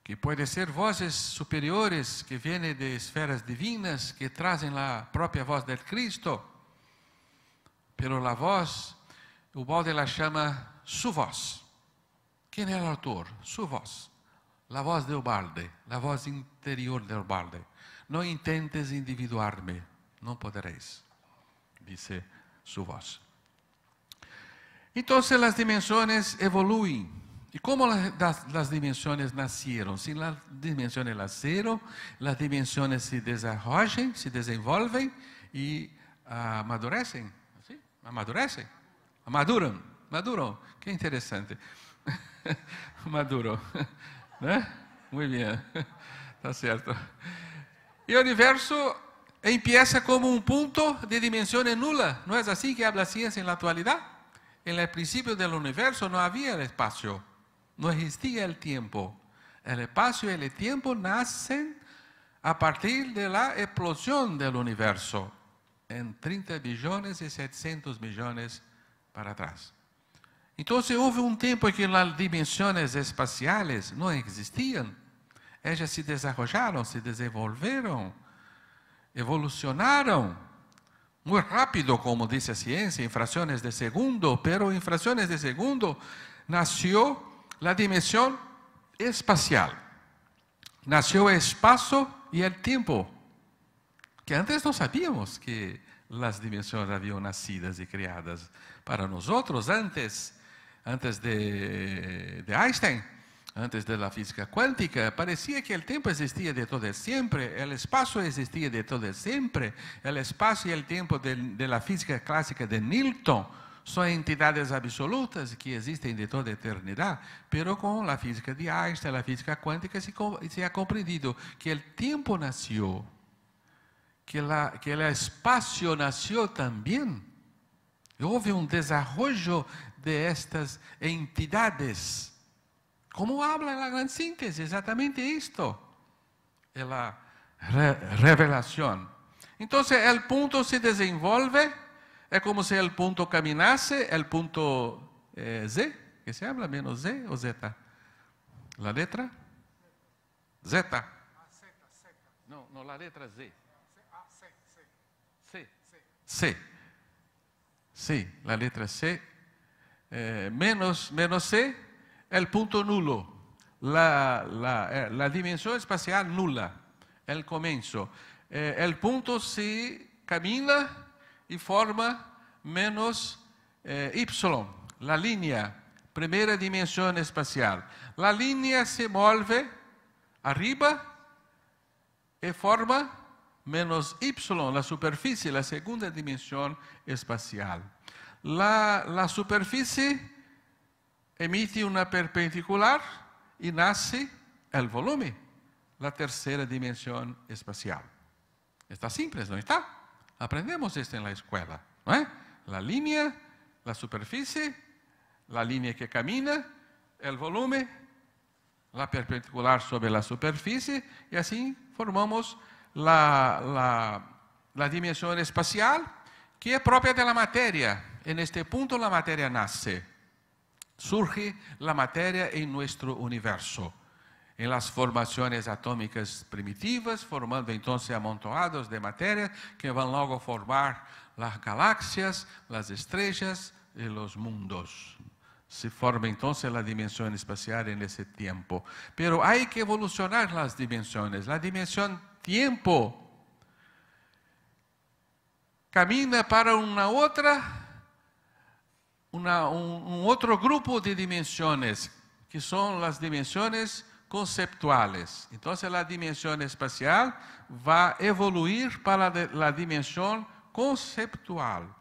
S1: que pode ser vozes superiores que vêm de esferas divinas, que trazem a própria voz de Cristo. Pero la voz, Ubaldi la chama su voz. Quem é o autor? Su voz. La voz de Ubaldi, la voz interior de Ubaldi. Não intentes individuar-me, não poderéis, dice su voz. Então, as dimensões evoluem. E como as dimensões nasceram? Se as dimensões nasceram, as dimensões se desenvolvem, e amadurecem. Maduram. Que interessante. Maduram, né? Muito bem, está certo. E o universo empieza como um ponto de dimensão nula. Não é assim que habla a ciência na atualidade? En el principio del universo no había el espacio, no existía el tiempo. El espacio y el tiempo nacen a partir de la explosión del universo, en 30 billones y 700 millones para atrás. Entonces hubo un tiempo en que las dimensiones espaciales no existían. Ellas se desarrollaron, se desenvolveron, evolucionaron muy rápido, como dice la ciencia, en fracciones de segundo, pero en fracciones de segundo nació la dimensión espacial. Nació el espacio y el tiempo, que antes no sabíamos que las dimensiones habían nacidas y creadas para nosotros, antes de Einstein, antes de la física cuántica. Parecía que el tiempo existía de todo el siempre, el espacio existía de todo el siempre. El espacio y el tiempo de la física clásica de Newton son entidades absolutas que existen de toda eternidad, pero con la física de Einstein, la física cuántica, se ha comprendido que el tiempo nació, que el espacio nació también. Houve un desarrollo de estas entidades. Como habla la gran síntesis, exatamente esto, es la revelación. Entonces el punto se desenvolve, es como si el punto caminase, el punto Z, que se habla menos Z o Z. La letra Z. No, la letra Z. C. Sí, la letra C. Menos C, el punto nulo. La dimensión espacial nula. El comienzo. El punto se camina y forma menos Y. La línea. Primera dimensión espacial. La línea se mueve arriba y forma menos Y, la superficie, la segunda dimensión espacial. La superficie emite una perpendicular y nace el volumen, la tercera dimensión espacial. Está simple, ¿no está? Aprendemos esto en la escuela, ¿no es? La línea, la superficie, la línea que camina, el volumen, la perpendicular sobre la superficie, y así formamos la dimensión espacial, que es propia de la materia. En este punto la materia nace. surge la materia en nuestro universo, en las formaciones atómicas primitivas, formando entonces amontoados de materia que van luego a formar las galaxias, las estrellas y los mundos. Se forma entonces la dimensión espacial en ese tiempo. Pero hay que evolucionar las dimensiones. La dimensión tiempo camina para un otro grupo de dimensiones, que son las dimensiones conceptuales. Entonces la dimensión espacial va a evoluir para la dimensión conceptual,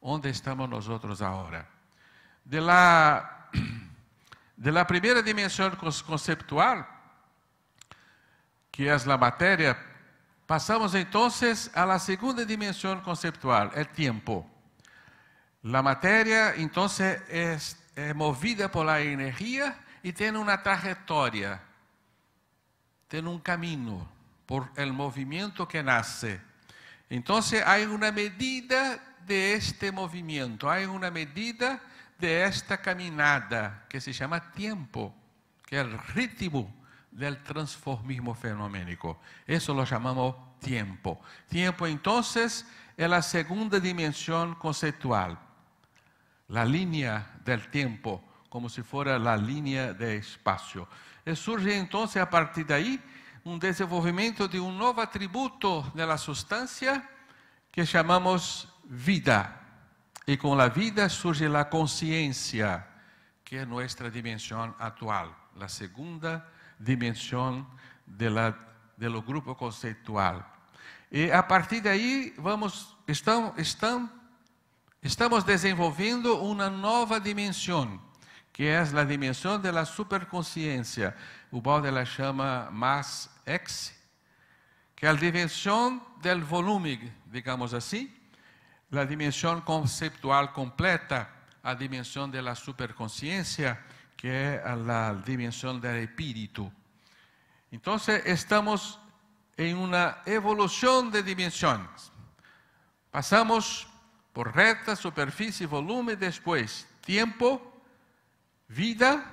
S1: donde estamos nosotros ahora. De la primera dimensión conceptual, que es la materia, pasamos entonces a la segunda dimensión conceptual, el tiempo. La materia entonces es movida por la energía y tiene una trayectoria, tiene un camino por el movimiento que nace. Entonces hay una medida de este movimiento, hay una medida de esta caminada que se llama tiempo, que es el ritmo del transformismo fenoménico. Eso lo llamamos tiempo. Tiempo entonces es la segunda dimensión conceptual, la línea del tiempo, como si fuera la línea de espacio. Y surge entonces a partir de ahí un desenvolvimiento de un nuevo atributo de la sustancia que llamamos vida. Y con la vida surge la conciencia, que es nuestra dimensión actual, la segunda dimensión del grupo conceptual. Y a partir de ahí estamos desenvolviendo una nueva dimensión, que es la dimensión de la superconsciencia. Ubaldi la llama más X, que es la dimensión del volumen, digamos así, la dimensión conceptual completa, a dimensión de la superconsciencia, que es la dimensión del espíritu. Entonces estamos en una evolución de dimensiones. Pasamos por recta, superficie, volumen, después tiempo, vida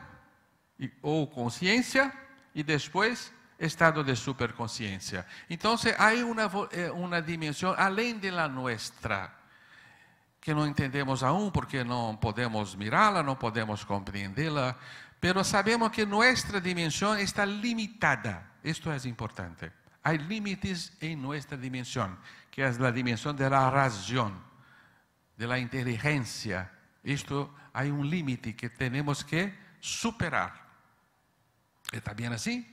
S1: o conciencia, y después estado de superconsciencia. Entonces hay una dimensión além de la nuestra, que no entendemos aún porque no podemos mirarla, no podemos comprenderla, pero sabemos que nuestra dimensión está limitada. Esto es importante. Hay límites en nuestra dimensión, que es la dimensión de la razón, de la inteligencia. Esto hay un límite que tenemos que superar. ¿Está bien así?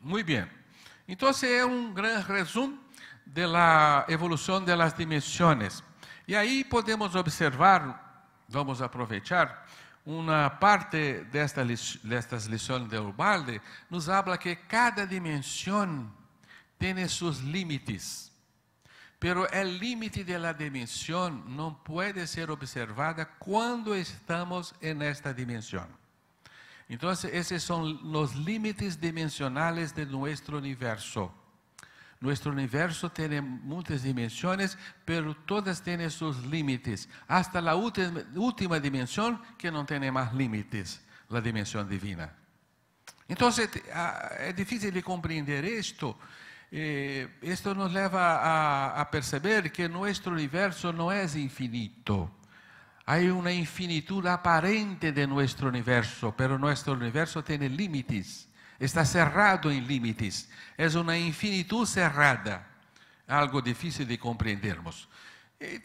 S1: Muy bien. Entonces es un gran resumen de la evolución de las dimensiones. Y ahí podemos observar, vamos a aprovechar, una parte de estas lecciones de Ubaldi, nos habla que cada dimensión tiene sus límites. Pero el límite de la dimensión no puede ser observada cuando estamos en esta dimensión. Entonces, esos son los límites dimensionales de nuestro universo. Nuestro universo tiene muchas dimensiones, pero todas tienen sus límites. Hasta la última dimensión que no tiene más límites, la dimensión divina. Entonces, es difícil de comprender esto. Esto nos lleva a perceber que nuestro universo no es infinito. Hay una infinitud aparente de nuestro universo, pero nuestro universo tiene límites, está cerrado en límites, es una infinitud cerrada, algo difícil de comprendermos. Y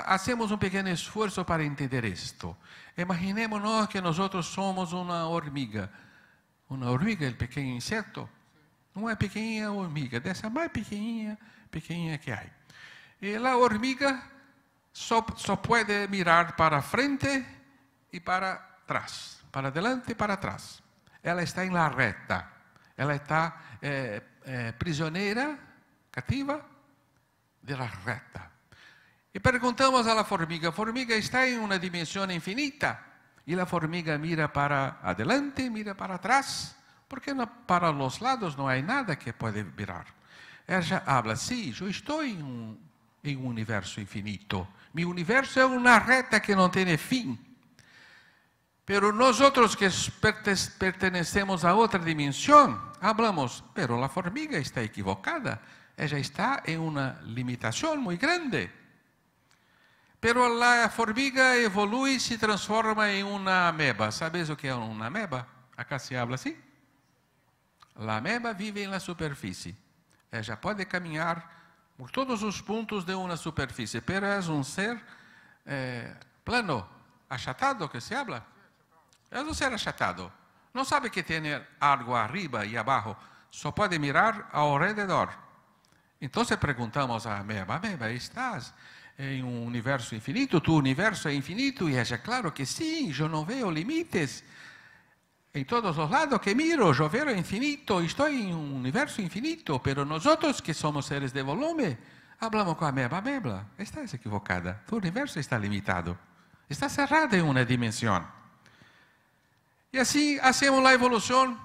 S1: hacemos un pequeño esfuerzo para entender esto. Imaginémonos que nosotros somos una hormiga, el pequeño insecto, una pequeña hormiga, de esa más pequeña que hay. Y la hormiga só puede mirar para frente y para atrás, para adelante y para atrás. Ela está en la recta, ela está prisionera, cativa de la recta. Y preguntamos a la formiga está en una dimensión infinita, y la formiga mira para adelante, mira para atrás, porque para los lados no hay nada que puede mirar. Ella habla, sí, yo estoy em um universo infinito. Mi universo é uma reta que não tem fim. Pero nosotros que pertenecemos a outra dimensão, hablamos, pero a formiga está equivocada. Ella está em uma limitação muito grande. Pero a formiga evolui e se transforma em uma ameba. ¿Sabes o que é uma ameba? Acá se habla assim. A ameba vive na superfície. Ella pode caminhar por todos os pontos de uma superfície, pero é um ser plano, achatado que se habla. É um ser achatado. Não sabe que tem algo arriba e abaixo, só pode mirar ao redor. Então perguntamos à ameba, ameba, estás em um universo infinito? Tu universo é infinito? E ela, claro que sim, eu não vejo limites. Em todos os lados que miro, eu vejo infinito, estou em um universo infinito, pero nós que somos seres de volume, falamos com a ameba, ameba, estás equivocada, tu universo está limitado, está cerrado em uma dimensão. E assim, hacemos a evolução,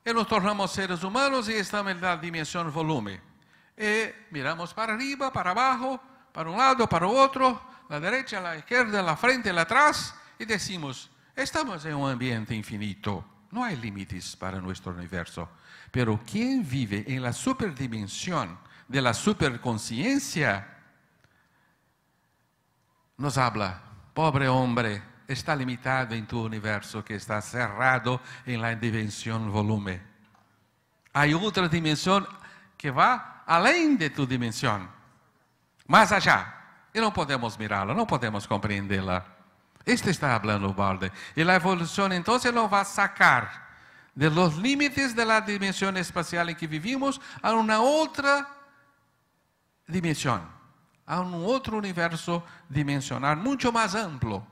S1: e nos tornamos seres humanos e estamos na dimensão volume. E miramos para arriba, para abaixo, para um lado, para o outro, a direita, a esquerda, a frente, a atrás, e decimos, estamos em um ambiente infinito, não há limites para nosso universo. Pero quem vive em la superdimensão de la superconsciência, nos habla, pobre homem, está limitado em tu universo que está cerrado em la dimensão volume. Há outra dimensão que vai além de tu dimensão, mais allá, e não podemos mirá-la, não podemos compreendê-la. Este está falando o Balde. E a evolução, então, nos vai sacar de los límites de la dimensão espacial em que vivimos a uma outra dimensão, a um outro universo dimensional, muito mais amplo,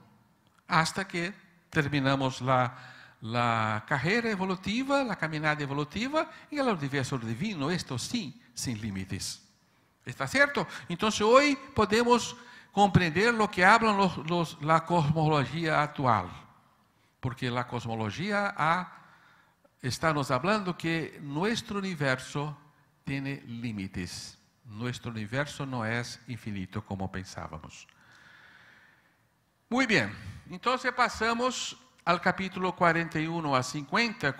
S1: hasta que terminamos a carreira evolutiva, a caminhada evolutiva e o universo divino, isto sim, sem limites. ¿Está certo? Então, hoje podemos compreender o que hablan la cosmología actual, porque a cosmologia está nos hablando que nosso universo tem limites. Nosso universo não é infinito como pensávamos. Muito bem, então passamos ao capítulo 41 a 50,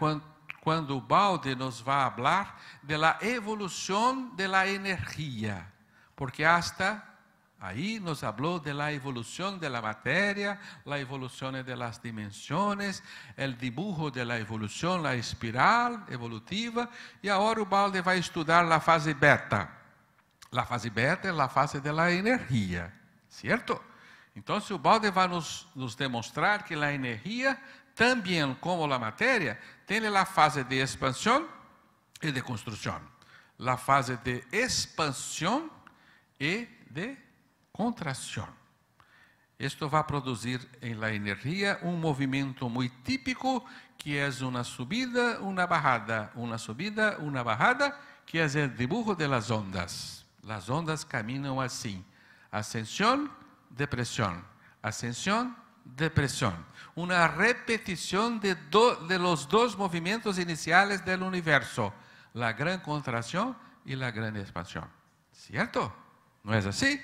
S1: quando o Balde nos vai falar da evolução da energia, porque hasta aí nos falou da evolução da matéria, a evolução das dimensões, o dibujo da evolução, a espiral evolutiva, e agora o Balde vai estudar a fase beta. A fase beta é a fase da energia, certo? Então, o Balde vai nos demonstrar que a energia, também como a matéria, tem a fase de expansão e de construção. A fase de expansão e de contração. Isto vai produzir em la energia um movimento muito típico, que é uma subida, uma bajada, uma subida, uma bajada, que é o dibujo de las ondas. As ondas caminham assim: ascensão, depressão, ascensão, depressão. Uma repetição de los dois movimentos iniciais do universo, a grande contração e a grande expansão. ¿Cierto? ¿No es así?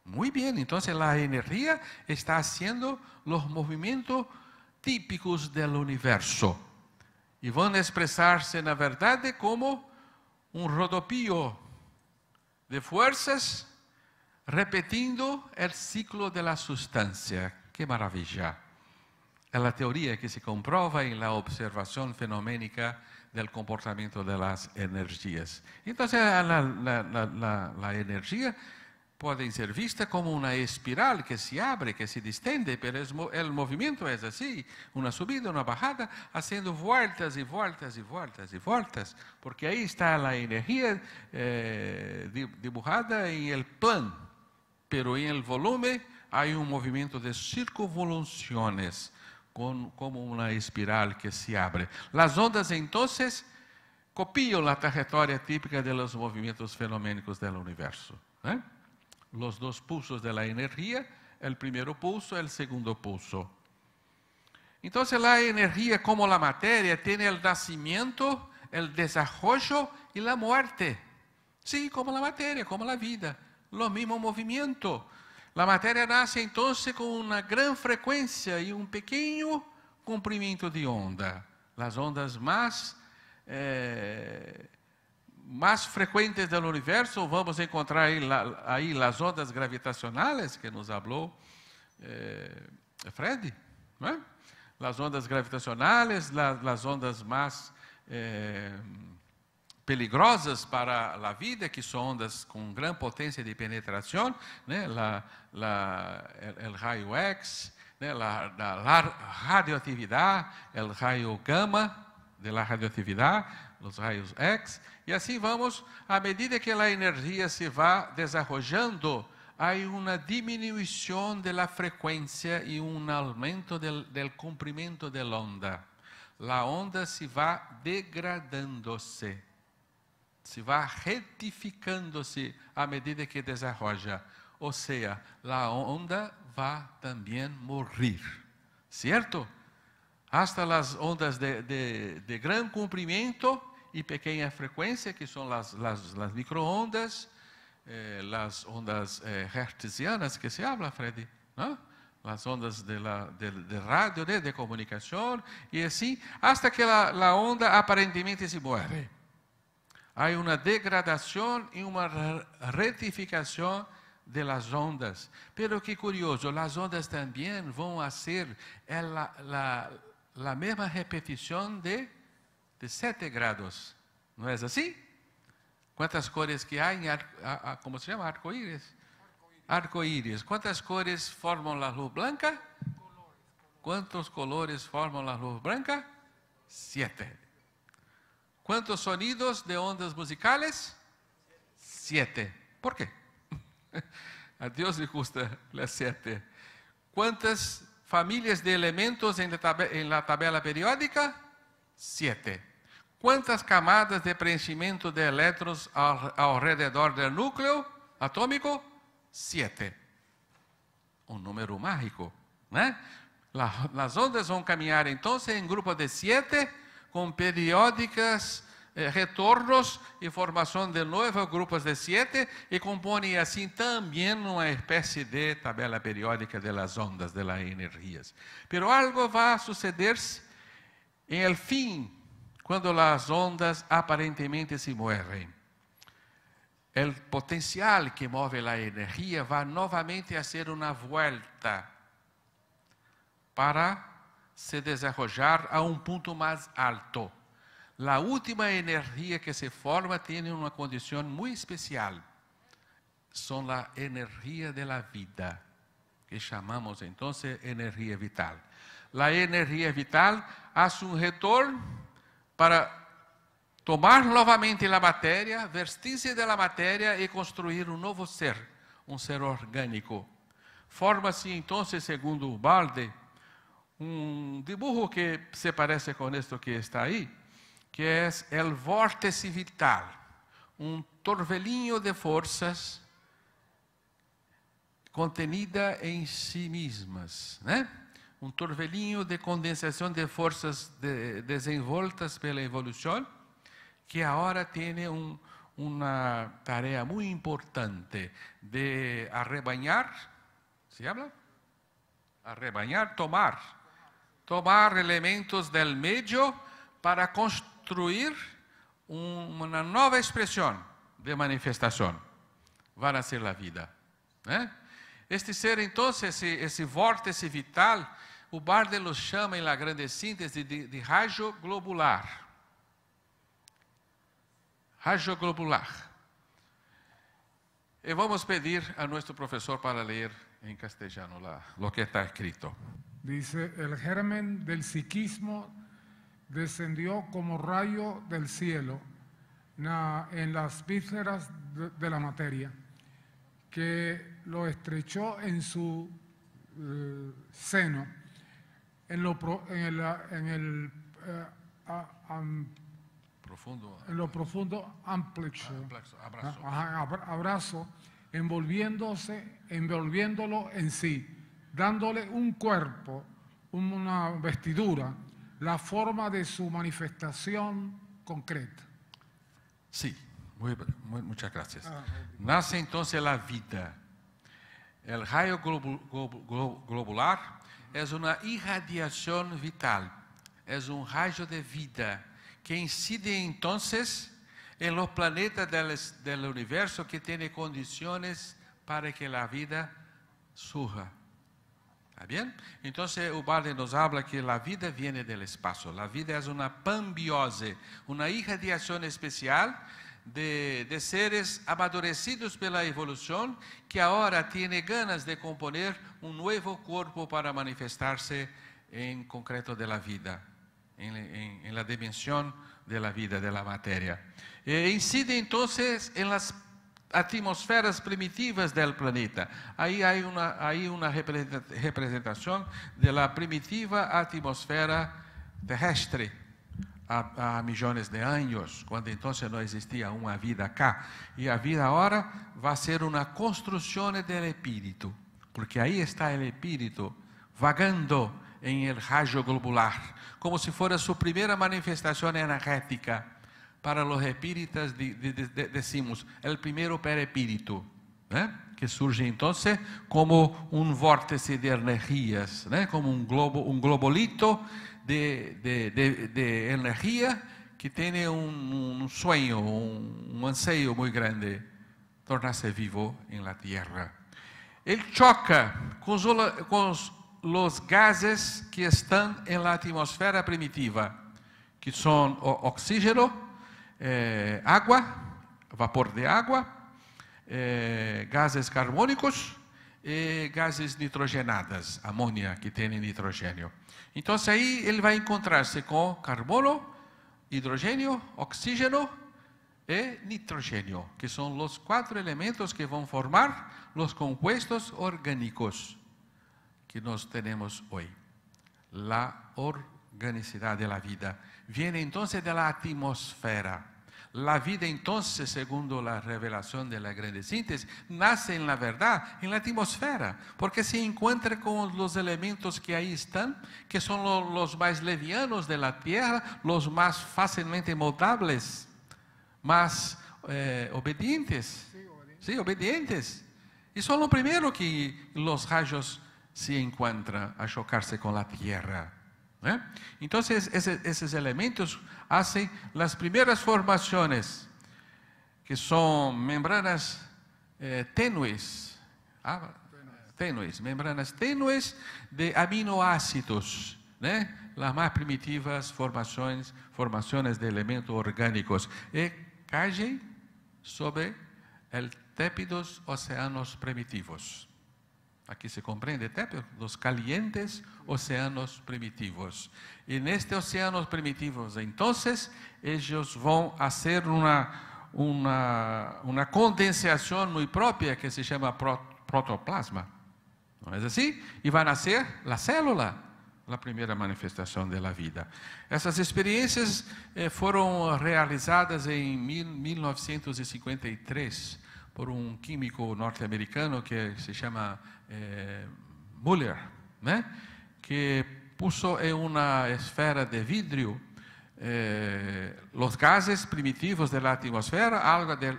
S1: Muy bien, entonces la energía está haciendo los movimientos típicos del universo y van a expresarse na verdade como un rodopio de fuerzas repetindo el ciclo de la sustancia. ¡Qué maravilla! É a teoria que se comprova em la observação fenoménica del comportamento de las energias. Então, a energia pode ser vista como uma espiral que se abre, que se distende, mas o movimento é assim, uma subida, uma bajada, fazendo voltas e voltas e voltas e voltas, porque aí está a energia dibujada em el plano, pero em el volume há um movimento de circunvoluciones, como uma espiral que se abre. As ondas, então, copiam a trajetória típica dos movimentos fenoménicos do universo. Os dois pulsos da energia, o primeiro pulso e o segundo pulso. Então, a energia, como a matéria, tem o nascimento, o desenvolvimento e a morte. Sim, como a matéria, como a vida. lo mismo movimiento. La materia nace entonces con una gran frecuencia y un pequeño comprimento de onda. Las ondas más frecuentes del universo, vamos a encontrar ahí las ondas gravitacionales que nos habló Freddy, ¿no? Las ondas gravitacionales, las ondas más peligrosas para la vida, que son ondas con gran potencia de penetración, ¿no? El rayo X, ¿no? la radioactividad, el rayo gamma de la radioactividad, los rayos X, y así vamos, a medida que la energía se va desarrollando, hay una disminución de la frecuencia y un aumento del comprimento de la onda. La onda se va degradándose, se va retificándose a medida que desarrolla. O sea, la onda va también morir, ¿cierto? Hasta las ondas de gran comprimento y pequeña frecuencia, que son las microondas, las ondas hertzianas que se habla, Freddy, ¿no? Las ondas de radio, de comunicación, y así, hasta que la onda aparentemente se muere. Hay una degradación y una rectificación de las ondas. Pero qué curioso, las ondas también van a hacer la misma repetición de 7 grados. ¿No es así? ¿Cuántas cores que hay en ¿cómo se llama? Arcoíris. Arcoíris. ¿Cuántas cores forman la luz blanca? ¿Cuántos colores forman la luz blanca? 7. ¿Cuántos sonidos de ondas musicales? 7. ¿Por qué? A Dios le gusta las 7. ¿Cuántas familias de elementos en la tabla periódica? 7. ¿Cuántas camadas de preenchimiento de eléctrons alrededor del núcleo atómico? 7. Un número mágico, ¿no? Las ondas van a caminar entonces en grupos de 7 con periódicas retornos y formación de nuevos grupos de 7 y compone así también una especie de tabla periódica de las ondas, de las energías. Pero algo va a suceder en el fin, cuando las ondas aparentemente se mueven. El potencial que mueve la energía va nuevamente a hacer una vuelta para se desarrollar a un punto más alto. La última energía que se forma tiene una condición muy especial. Son la energía de la vida, que llamamos entonces energía vital. La energía vital hace un retorno para tomar nuevamente la materia, vestirse de la materia y construir un nuevo ser, un ser orgánico. Forma-se entonces, segundo Ubaldi, un dibujo que se parece con esto que está ahí, que es el vórtice vital, un torbellino de fuerzas contenida en sí mismas, ¿no? Un torbellino de condensación de fuerzas desenvoltas pela evolución, que ahora tiene una tarea muy importante de arrebañar, ¿se habla? Arrebañar, tomar elementos del medio para construir una nueva expresión de manifestación. Van a ser la vida, ¿eh? Este ser, entonces, esse vórtice vital, Ubaldi lo chama en la grande síntese de rayo globular. Rayo globular. Y vamos a pedir a nuestro profesor para leer en castellano lo que está escrito.
S2: Dice, el germen del psiquismo descendió como rayo del cielo en las vísceras de la materia, que lo estrechó en su seno, en lo profundo abrazo, envolviéndolo en sí, dándole un cuerpo, una vestidura, la forma de su manifestación concreta.
S1: Sí, Muchas gracias. Nace entonces la vida. El rayo globular es una irradiación vital, es un rayo de vida que incide entonces en los planetas del universo que tienen condiciones para que la vida surja. ¿Está bien? Entonces Ubaldi nos habla que la vida viene del espacio. La vida es una panbiose, una irradiación especial de seres amadurecidos pela evolución que ahora tienen ganas de componer un nuevo cuerpo para manifestarse en concreto de la vida, en la dimensión de la vida, de la materia. Incide entonces en las atmosferas primitivas del planeta. Ahí hay una representación de la primitiva atmosfera terrestre há milhões de anos, quando então não existia uma vida cá. E a vida agora vai ser uma construção do espírito, porque aí está o espírito vagando em el rayo globular, como se fosse sua primeira manifestação energética. Para os espíritas decimos, o primeiro perispírito, que surge então como um vórtice de energias, como um globolito de energia que tem um sonho, um anseio muito grande, tornar-se vivo na Terra. Ele choca com os gases que estão na atmosfera primitiva, que são o oxígeno, água, vapor de água, gases carbônicos e gases nitrogenados, amônia que tem nitrogênio. Então aí ele vai encontrar-se com carbono, hidrogênio, oxígeno e nitrogênio, que são os 4 elementos que vão formar os compuestos orgânicos que nós temos hoje. A organicidade da vida viene entonces de la atmósfera. La vida entonces, segundo la revelación de la grande síntesis, nace en la verdad, en la atmósfera, porque se encuentra con los elementos que ahí están, que son los más levianos de la tierra, los más fácilmente moldables, más obedientes. Sí, obedientes. Y son lo primero que los rayos se encuentran a chocarse con la tierra. Entonces, esos elementos hacen las primeras formaciones, que son membranas tenues, membranas tenues de aminoácidos, las más primitivas formaciones de elementos orgánicos, y caen sobre el tépidos océanos primitivos. Aquí se comprende los calientes océanos primitivos. Y en estos océanos primitivos, entonces, ellos van a hacer una condensación muy propia que se llama protoplasma. ¿No es así? Y van a ser la célula, la primera manifestación de la vida. Essas experiencias fueron realizadas en 1953 por un químico norteamericano que se llama Müller, que puso en una esfera de vidrio los gases primitivos de la atmósfera,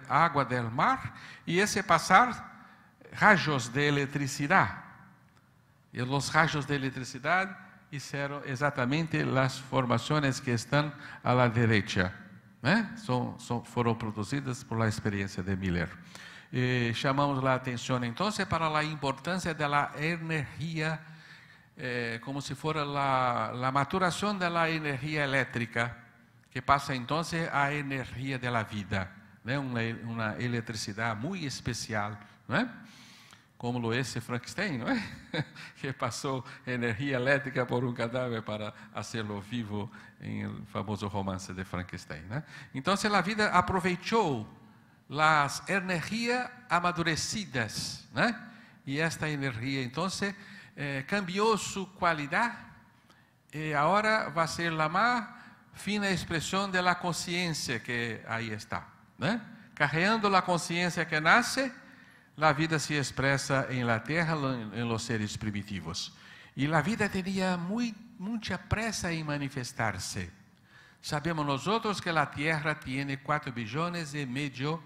S1: agua del mar, y ese pasar rayos de electricidad. Y los rayos de electricidad hicieron exactamente las formaciones que están a la derecha. Fueron produzidas por la experiencia de Müller. Chamamos a atenção, então, para a importância da energia, como se fosse a maturação da energia elétrica, que passa, então, a energia da vida, uma eletricidade muito especial, como lo es Frankenstein, que passou energia elétrica por cadáver para fazê-lo vivo em famoso romance de Frankenstein. Então, a vida aproveitou las energías amadurecidas, y esta energía entonces cambió su cualidad y ahora va a ser la más fina expresión de la conciencia que ahí está, cargando la conciencia que nace, la vida se expresa en la tierra, en los seres primitivos, y la vida tenía mucha presa en manifestarse. Sabemos nosotros que la Tierra tiene 4 billones y medio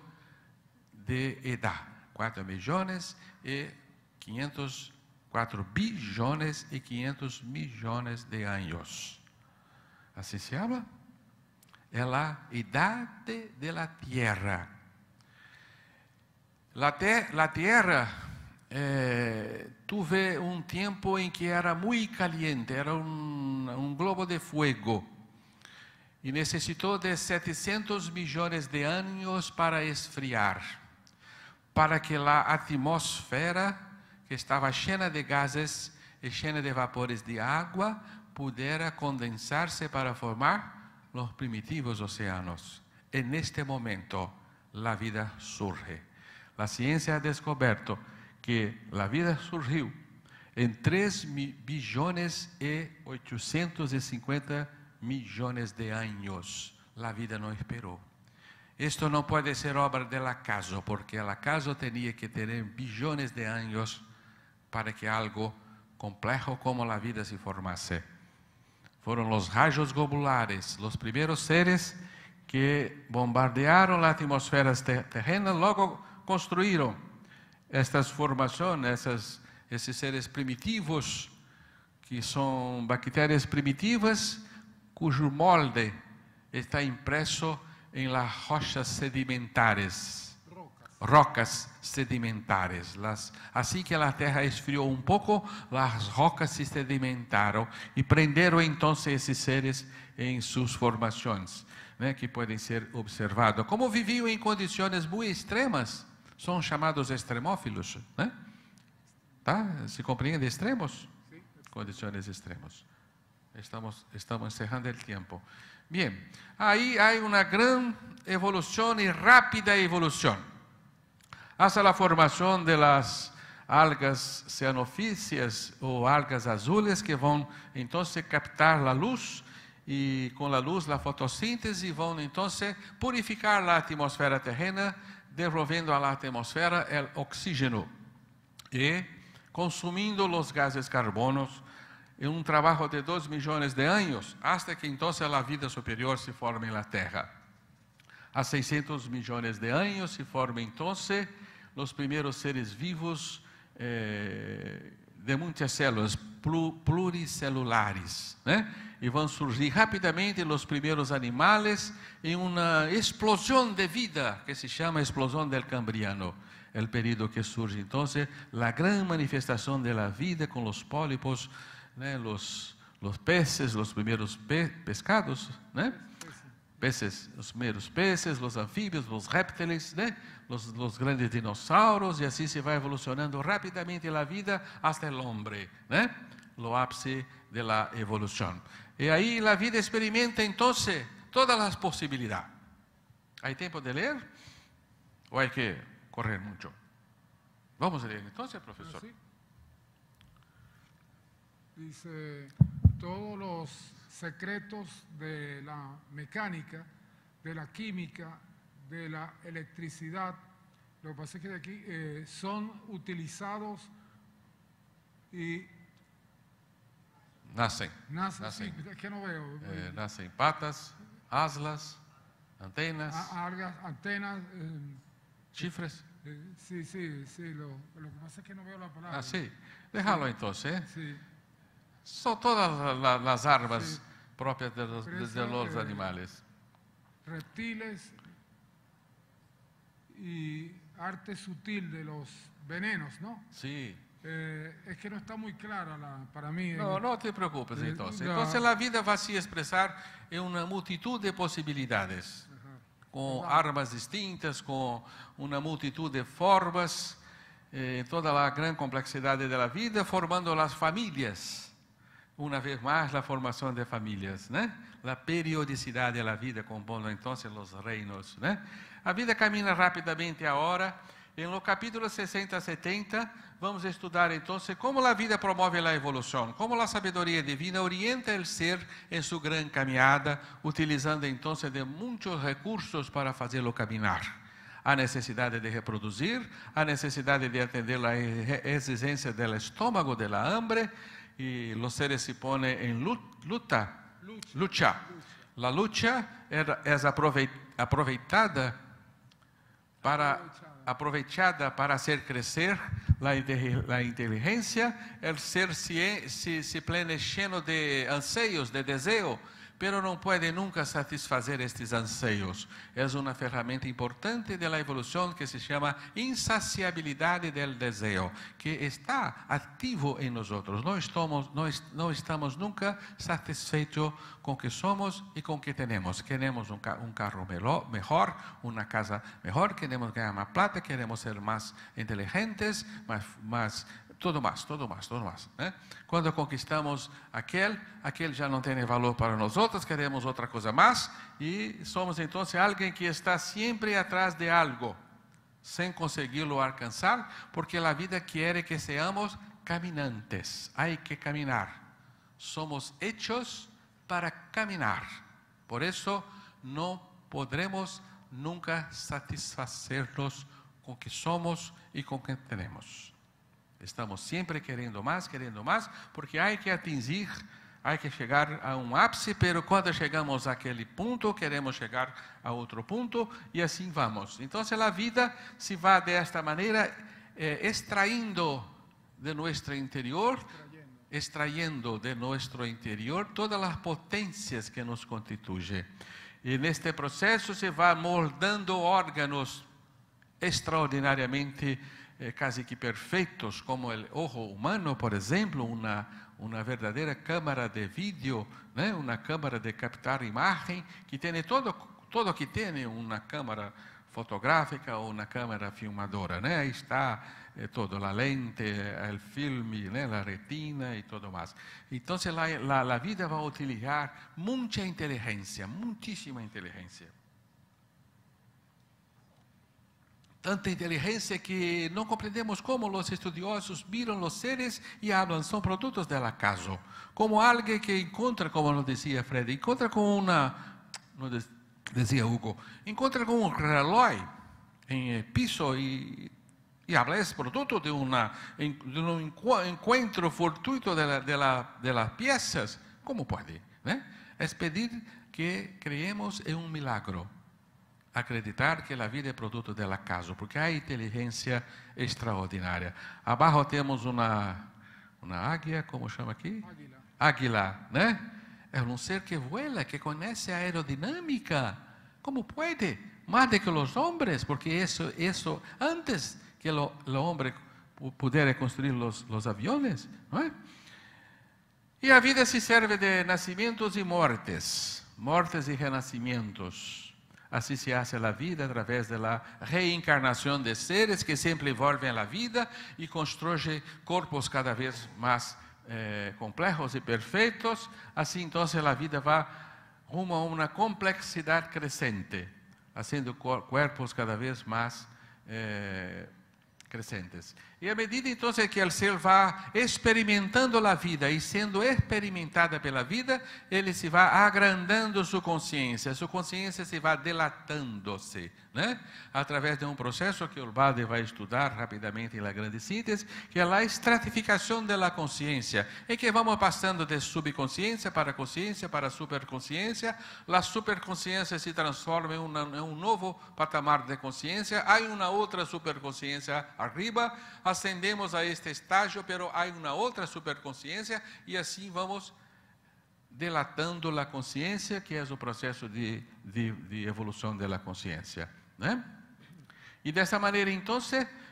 S1: de edad. 4 billones y 4 billones y 500 millones de años. ¿Así se habla? Es la edad de la Tierra. La Tierra tuve un tiempo en que era muy caliente, era un globo de fuego. Y necesitó de 700 millones de años para esfriar, para que la atmósfera, que estaba llena de gases y llena de vapores de agua, pudiera condensarse para formar los primitivos océanos. En este momento, la vida surge. La ciencia ha descubierto que la vida surgió en 3 billones y 850 millones de años. La vida no esperó. Esto no puede ser obra del acaso, porque el acaso tenía que tener billones de años para que algo complejo como la vida se formase. Fueron los rayos globulares, los primeros seres que bombardearon la atmósfera terrena, luego construyeron estas formaciones, esos seres primitivos, que son bacterias primitivas, cuyo molde está impreso en las rochas sedimentares. Rocas sedimentares. Así que la Tierra esfrió un poco, las rocas se sedimentaron y prenderon entonces esos seres en sus formaciones, que pueden ser observados. Como vivían en condiciones muy extremas, son llamados extremófilos. ¿Se comprende extremos?
S2: Sí.
S1: Condiciones extremas. Estamos cerrando el tiempo. Bien, ahí hay una gran evolución y rápida evolución, hasta la formación de las algas cianofíceas o algas azules, que van entonces captar la luz, y con la luz la fotosíntesis, van entonces purificar la atmósfera terrena, devolviendo a la atmósfera el oxígeno y consumiendo los gases carbonos, en un trabajo de 2 millones de años, hasta que entonces la vida superior se forma en la Tierra. A 600 millones de años se forman entonces los primeros seres vivos de muchas células, pluricelulares, y van a surgir rápidamente los primeros animales en una explosión de vida que se llama explosión del Cambriano, el periodo que surge entonces la gran manifestación de la vida con los pólipos, los peces, los primeros pescados, peces, los primeros peces, los anfibios, los reptiles, los grandes dinossauros, y así se va evolucionando rápidamente la vida hasta el hombre, lo ápice de la evolución. Y ahí la vida experimenta entonces todas las posibilidades. ¿Hay tiempo de leer o hay que correr mucho? Vamos a leer entonces, profesor.
S2: Sí. Dice, todos los secretos de la mecánica, de la química, de la electricidad, lo que pasa es que de aquí son utilizados y
S1: Nacen.
S2: sí, es que no veo.
S1: Nacen patas, aslas, antenas,
S2: Algas, antenas.
S1: chifres.
S2: Sí, lo que pasa es que no veo la palabra.
S1: Sí, déjalo entonces.
S2: Sí.
S1: Son todas las armas
S2: Sí.
S1: propias de los animales.
S2: Reptiles y arte sutil de los venenos, ¿no?
S1: Sí.
S2: Es que no está muy clara para mí.
S1: No te preocupes entonces.
S2: no.
S1: Entonces la vida va a se expresar en una multitud de posibilidades, con armas distintas, con una multitud de formas, toda la gran complejidad de la vida, formando las familias. Una vez más, la formación de familias, la periodicidad de la vida compondo entonces los reinos. La vida camina rápidamente ahora. En los capítulos 60 a 70 vamos a estudiar entonces cómo la vida promueve la evolución, cómo la sabiduría divina orienta el ser en su gran caminada, utilizando entonces de muchos recursos para hacerlo caminar. A necesidad de reproducir, a necesidad de atender la exigencia del estómago, de la hambre, y los seres se ponen en lucha La lucha es aprovechada para hacer crecer la inteligencia, el ser se pleno lleno de anseios, de deseo, pero não pode nunca satisfazer estes anseios. É uma ferramenta importante da evolução que se chama insaciabilidade del deseo, que está ativo em nós. Não estamos nunca satisfeitos com o que somos e com o que temos. Queremos um carro melhor, uma casa melhor, queremos ganhar mais plata, queremos ser mais inteligentes, todo mais. Né? Quando conquistamos aquele já não tem valor para nós outros, queremos outra coisa mais, e somos então alguém que está sempre atrás de algo, sem consegui-lo alcançar, porque a vida quer que seamos caminantes, há que caminhar. Somos hechos para caminhar, por isso não podremos nunca satisfazer-nos com o que somos e com o que temos. Estamos sempre querendo mais, porque há que atingir, há que chegar a um ápice, pero quando chegamos àquele ponto, queremos chegar a outro ponto, e assim vamos. Então, a vida se vai desta maneira, extraindo de nosso interior, todas as potências que nos constituem. E neste processo se vai moldando órgãos extraordinariamente quase que perfeitos, como o ojo humano, por exemplo, uma verdadeira câmara de vídeo, né? Uma câmara de captar imagem, que tem todo que tem uma câmara fotográfica ou uma câmara filmadora, né? Aí está todo, a lente, o filme, né? A retina e tudo mais. Então, a vida vai utilizar muita inteligência, muitíssima inteligência. Tanta inteligência que não compreendemos como os estudiosos miram os seres e falam, são produtos do acaso. Como alguém que encontra, como nos dizia Fred, encontra com dizia Hugo, encontra com um relógio em piso e habla, é produto de um encontro fortuito de las piezas. Como pode? Né? É pedir que creemos em um milagro. Acreditar que a vida é produto do acaso, porque há inteligência extraordinária. Abaixo temos uma águia, como chama aqui? Águila, né? É um ser que voa, que conhece a aerodinâmica. Como pode? Mais do que os homens, porque isso antes que o homem pudesse construir os aviões, não é? E a vida se serve de nascimentos e mortes e renascimentos. Assim se hace a vida através da reencarnação de seres que sempre volvem à vida e constroem corpos cada vez mais complexos e perfeitos. Assim, então, a vida vai rumo a uma complexidade crescente, fazendo corpos cada vez mais crescentes. E à medida, então, que o ser vai experimentando a vida e sendo experimentada pela vida, ele se vai agrandando sua consciência se vai dilatando-se, né? Através de um processo que o Bade vai estudar rapidamente na grande síntese, que é a estratificação da consciência, e que vamos passando de subconsciência para superconsciência. A superconsciência se transforma em um novo patamar de consciência, há uma outra superconsciência arriba, ascendemos a este estágio, pero há uma outra superconsciência, e assim vamos dilatando a consciência, que é o processo de evolução da consciência, né? E dessa maneira, então,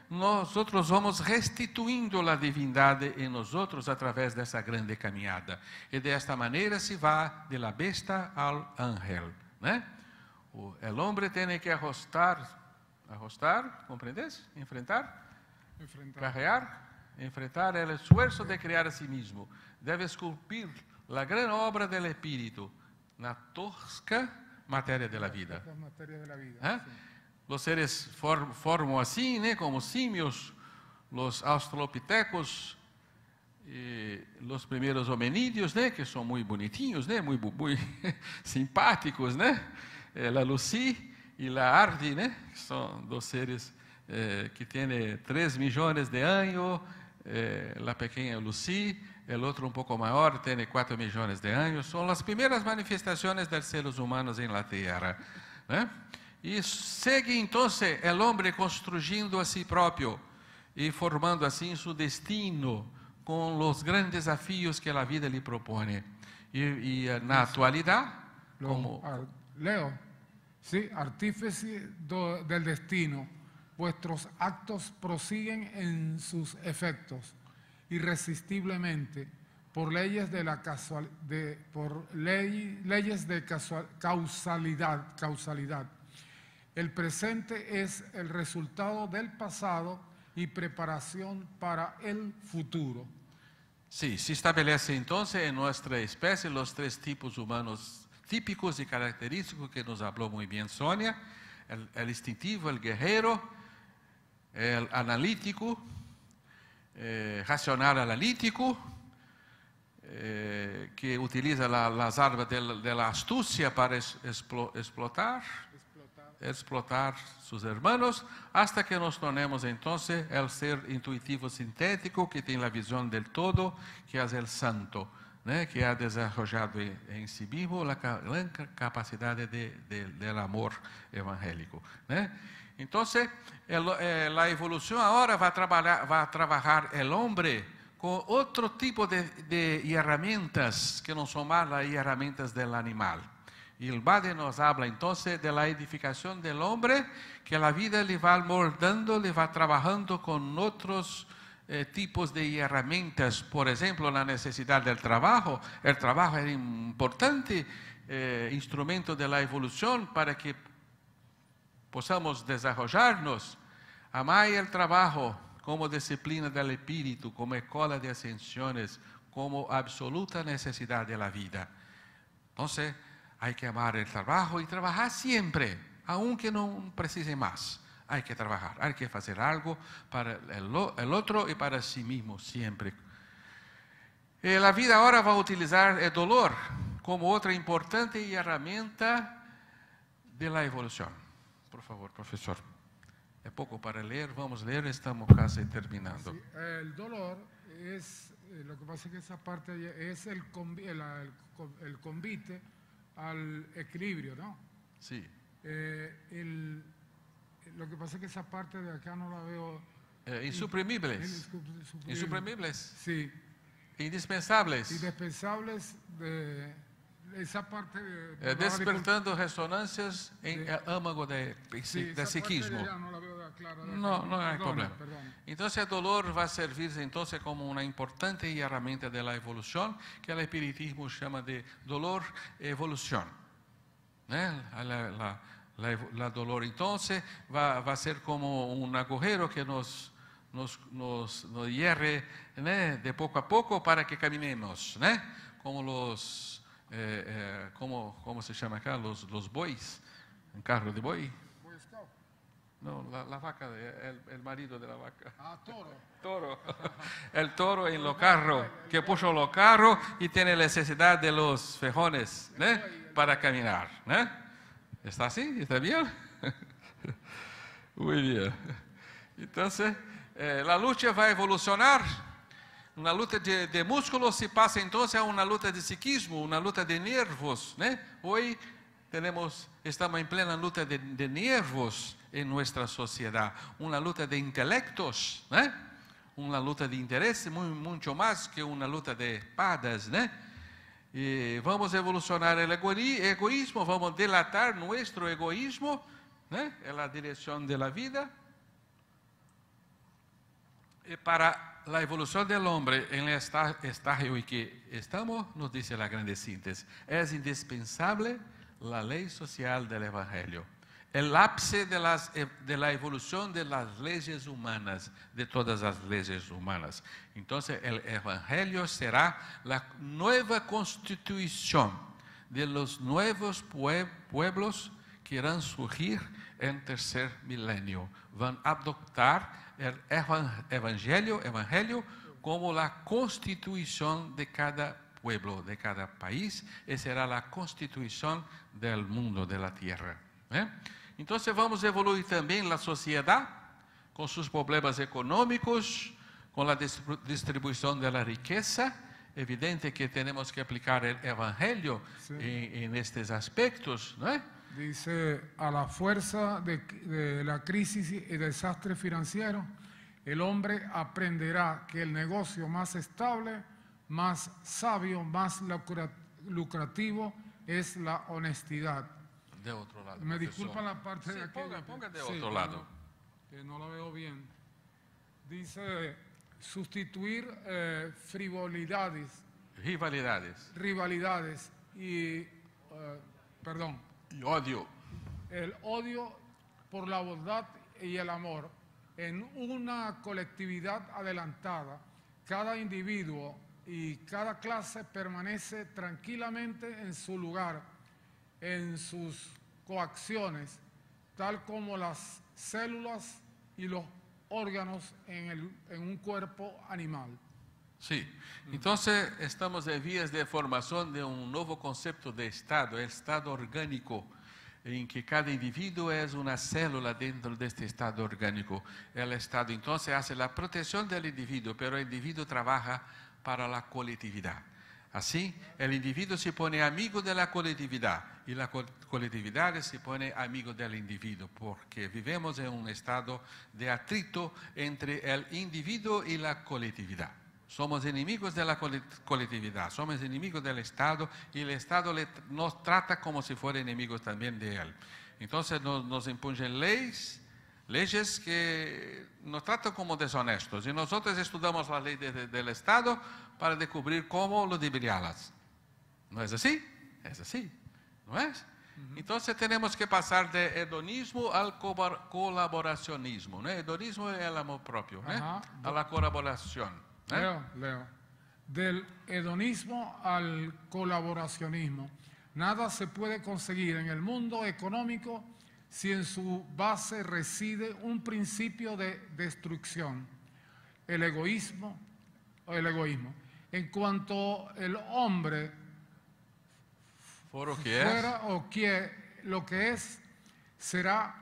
S1: nós vamos restituindo a divindade em nós através dessa grande caminhada. E desta maneira se vai de la besta ao ángel, né? O homem tem que arrostar, compreendes? Enfrentar, enfrentar o esforço de criar a si mesmo. Deve esculpir a grande obra do Espírito na tosca matéria da vida. Os seres formam assim, né, como símios, os australopitecos, os primeiros hominídeos, né, que são muito bonitinhos, né, muito simpáticos, né? A Lucy e a Ardi, né, que são dos seres que têm 3 milhões de anos, a pequena Lucy, el otro un poco mayor, tiene 4 millones de años. Son las primeras manifestaciones de los seres humanos en la Tierra. Y sigue entonces el hombre construyendo a sí propio y formando así su destino con los grandes desafíos que la vida le propone. Y en la actualidad,
S2: Leo, sí, artífice del destino, vuestros actos prosiguen en sus efectos irresistiblemente por leyes de la causalidad. El presente es el resultado del pasado y preparación para el futuro.
S1: Sí, se estabelece entonces en nuestra especie los 3 tipos humanos típicos y característicos que nos habló muy bien Sonia: el instintivo, el guerrero, el analítico, racional analítico, que utiliza las armas de la astucia para explotar sus hermanos, hasta que nos tornemos entonces el ser intuitivo sintético que tiene la visión del todo, que es el santo, que ha desarrollado en sí mismo la gran capacidad del amor evangélico. Entonces, la evolución ahora va a trabajar el hombre con otro tipo de herramientas que no son más las herramientas del animal. Y el Bade nos habla entonces de la edificación del hombre, que la vida le va moldando, le va trabajando con otros tipos de herramientas. Por ejemplo, la necesidad del trabajo. El trabajo es un importante instrumento de la evolución para que podamos desarrollarnos. Amar el trabajo como disciplina del espíritu, como escuela de ascensiones, como absoluta necesidad de la vida. Entonces, hay que amar el trabajo y trabajar siempre, aunque no precise más. Hay que trabajar, hay que hacer algo para el otro y para sí mismo siempre. La vida ahora va a utilizar el dolor como otra importante herramienta de la evolución. Por favor, profesor. Es poco para leer, vamos a leer, estamos casi terminando.
S2: Sí, el dolor es, lo que pasa es que esa parte es el convite al equilibrio, ¿no?
S1: Sí.
S2: Lo que pasa es que esa parte de acá no la veo.
S1: Insuprimibles. Insuprimibles.
S2: Sí.
S1: Indispensables.
S2: Indispensables de esa parte de
S1: despertando resonancias en el ámago del psiquismo.
S2: No la veo clara.
S1: No hay problema.
S2: Perdón.
S1: Entonces el dolor va a servirse entonces como una importante herramienta de la evolución, que el espiritismo llama de dolor evolución. La dolor entonces va a ser como un agujero que nos hierre de poco a poco para que caminemos, como los ¿cómo se llama acá? Los bois, un carro de boi. No, la vaca, el marido de la vaca.
S2: Ah, toro.
S1: Toro. El toro en los carros, que puso los carros y tiene necesidad de los fejones para caminar. ¿Está así? ¿Está bien? Muy bien. Entonces, la lucha va a evolucionar. Una luta de músculos se pasa entonces a una luta de psiquismo, una luta de nervios. Hoy estamos en plena luta de nervios en nuestra sociedad, una luta de intelectos, una luta de interés mucho más que una luta de espadas. Y vamos a evolucionar el egoísmo, vamos a delatar nuestro egoísmo en la dirección de la vida. Y para la evolución del hombre en el estadio en que estamos, nos dice la grande síntesis, es indispensable la ley social del Evangelio, el ápice de la evolución de las leyes humanas, de todas las leyes humanas. Entonces el Evangelio será la nueva constitución de los nuevos pueblos que irán surgir en el tercer milenio. Van a adoptar el evangelio como la constitución de cada pueblo, de cada país, y será la constitución del mundo, de la tierra. Entonces vamos a evoluir también la sociedad con sus problemas económicos, con la distribución de la riqueza, evidente que tenemos que aplicar el Evangelio
S2: Sí.
S1: en estos aspectos, ¿no?
S2: Dice, a la fuerza de la crisis y desastre financiero, el hombre aprenderá que el negocio más estable, más sabio, más lucrativo es la honestidad.
S1: De otro lado.
S2: Me
S1: profesor.
S2: disculpan la parte
S1: Sí,
S2: de aquí.
S1: ponga de
S2: Sí,
S1: otro lado.
S2: que no la veo bien. Dice, sustituir frivolidades,
S1: Rivalidades
S2: y, perdón,
S1: y odio.
S2: el odio por la bondad y el amor en una colectividad adelantada. Cada individuo y cada clase permanece tranquilamente en su lugar, en sus coacciones, tal como las células y los órganos en un cuerpo animal.
S1: Sí, entonces estamos en vías de formación de un nuevo concepto de Estado, el Estado orgánico, en que cada individuo es una célula dentro de este Estado orgánico. El Estado entonces hace la protección del individuo, pero el individuo trabaja para la colectividad. Así, el individuo se pone amigo de la colectividad y la colectividad se pone amigo del individuo, porque vivimos en un estado de atrito entre el individuo y la colectividad. Somos enemigos de la colectividad, somos enemigos del Estado y el Estado nos trata como si fuera enemigos también de él. Entonces nos imponen leyes que nos tratan como deshonestos y nosotros estudiamos las leyes del Estado para descubrir cómo ludibriarlas. ¿No es así? Es así, ¿no es? Entonces tenemos que pasar de hedonismo al colaboracionismo, ¿no? Hedonismo es el amor propio, ¿no?
S2: Ajá.
S1: A la colaboración.
S2: Leo. Del hedonismo al colaboracionismo. Nada se puede conseguir en el mundo económico si en su base reside un principio de destrucción, el egoísmo. En cuanto el hombre fuera o que lo que es, será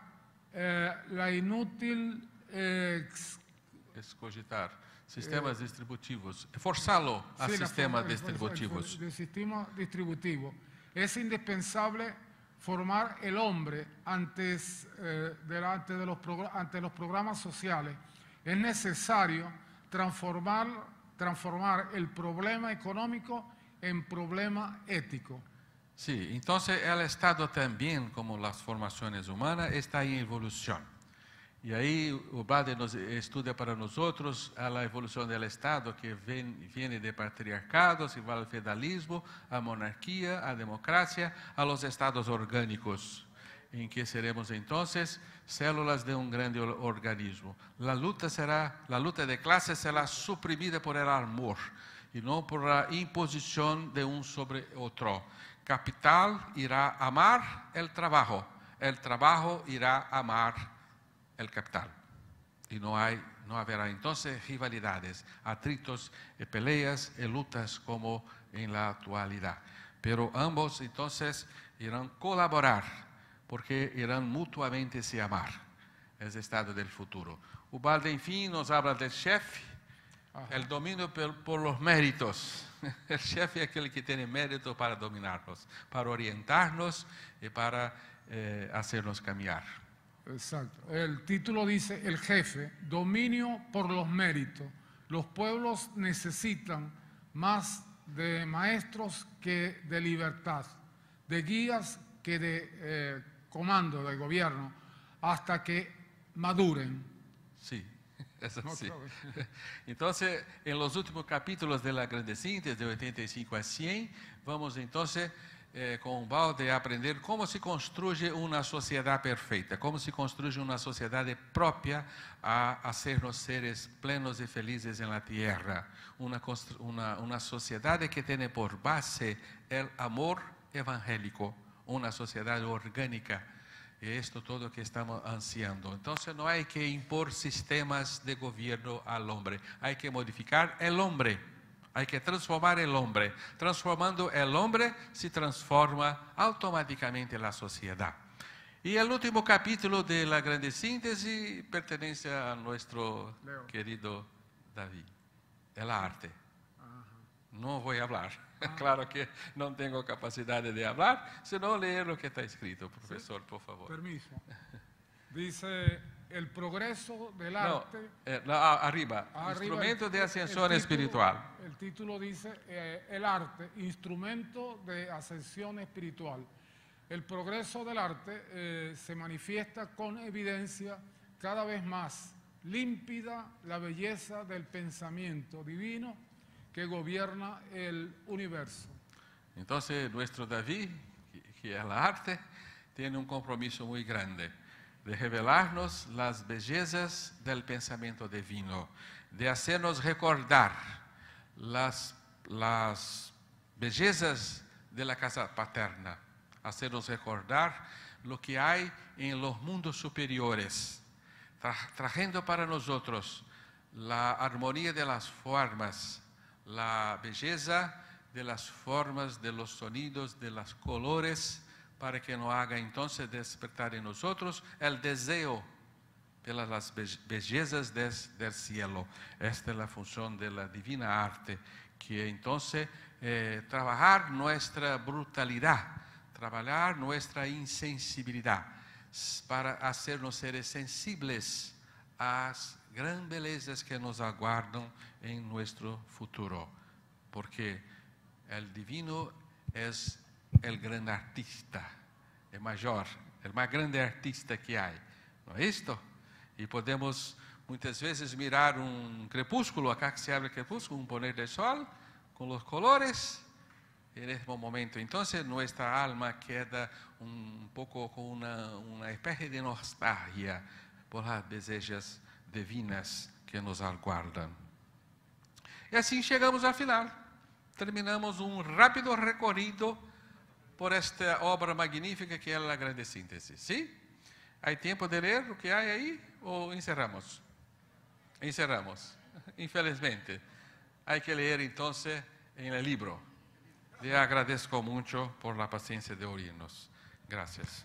S2: la inútil
S1: Escogitar sistemas distributivos, forzarlo a sistemas distributivos.
S2: El sistema distributivo. Es indispensable formar el hombre ante los programas sociales. Es necesario transformar el problema económico en problema ético.
S1: Sí, entonces el Estado también, como las formaciones humanas, está en evolución. Y ahí Ubaldi nos estudia para nosotros a la evolución del Estado, que viene de patriarcado, se va al feudalismo, a monarquía, a democracia, a los estados orgánicos, en que seremos entonces células de un grande organismo. La luta de clases será suprimida por el amor y no por la imposición de un sobre otro. Capital irá a amar el trabajo irá a amar el capital. Y no habrá entonces rivalidades, atritos, peleas y luchas como en la actualidad. Pero ambos entonces irán colaborar porque irán mutuamente se amar. Es el estado del futuro. Ubaldi, en fin, nos habla del jefe, el dominio por los méritos. El jefe es aquel que tiene mérito para dominarnos, para orientarnos y para hacernos caminar.
S2: Exacto. El título dice, el jefe, dominio por los méritos. Los pueblos necesitan más de maestros que de libertad, de guías que de comando, de gobierno, hasta que maduren.
S1: Sí, es así. Entonces, en los últimos capítulos de la Grande Síntesis, de 85 a 100, vamos entonces com Ubaldi a aprender como se construye uma sociedade perfeita, como se construye uma sociedade própria a sermos seres plenos e felizes na Terra, uma sociedade que tem por base o amor evangélico, uma sociedade orgânica. E isto todo que estamos ansiando. Então, não há que impor sistemas de governo ao homem, há que modificar o homem. Hay que transformar el hombre. Transformando el hombre se transforma automáticamente la sociedad. Y el último capítulo de la Grande Síntesis pertenece a nuestro querido David, el arte. no voy a hablar. Claro que no tengo capacidad de hablar, sino leer lo que está escrito, profesor, por favor.
S2: Permiso. Dice, el progreso del arte...
S1: Arriba, instrumento de ascensión espiritual.
S2: El título dice, el arte, instrumento de ascensión espiritual. El progreso del arte se manifiesta con evidencia cada vez más límpida la belleza del pensamiento divino que gobierna el universo.
S1: Entonces, nuestro David, que es el arte, tiene un compromiso muy grande de revelarnos las bellezas del pensamiento divino, de hacernos recordar las bellezas de la casa paterna, hacernos recordar lo que hay en los mundos superiores, trayendo para nosotros la armonía de las formas, la belleza de las formas, de los sonidos, de los colores, para que nos haga entonces despertar en nosotros el deseo de las bellezas del cielo. Esta es la función de la divina arte, que entonces trabajar nuestra brutalidad, trabajar nuestra insensibilidad, para hacernos seres sensibles a las grandes belezas que nos aguardan en nuestro futuro, porque el divino es el gran artista, el mayor, el más grande artista que hay, ¿no es esto? Y podemos muchas veces mirar un crepúsculo, acá que se abre el crepúsculo, un poner del sol, con los colores, en ese momento. Entonces nuestra alma queda un poco con una especie de nostalgia por las bellezas divinas que nos aguardan. Y así llegamos al final. Terminamos un rápido recorrido por esta obra magnífica que es la Grande Síntesis. ¿Sí? ¿Hay tiempo de leer lo que hay ahí o encerramos? Encerramos, infelizmente. Hay que leer entonces en el libro. Le agradezco mucho por la paciencia de oírnos. Gracias.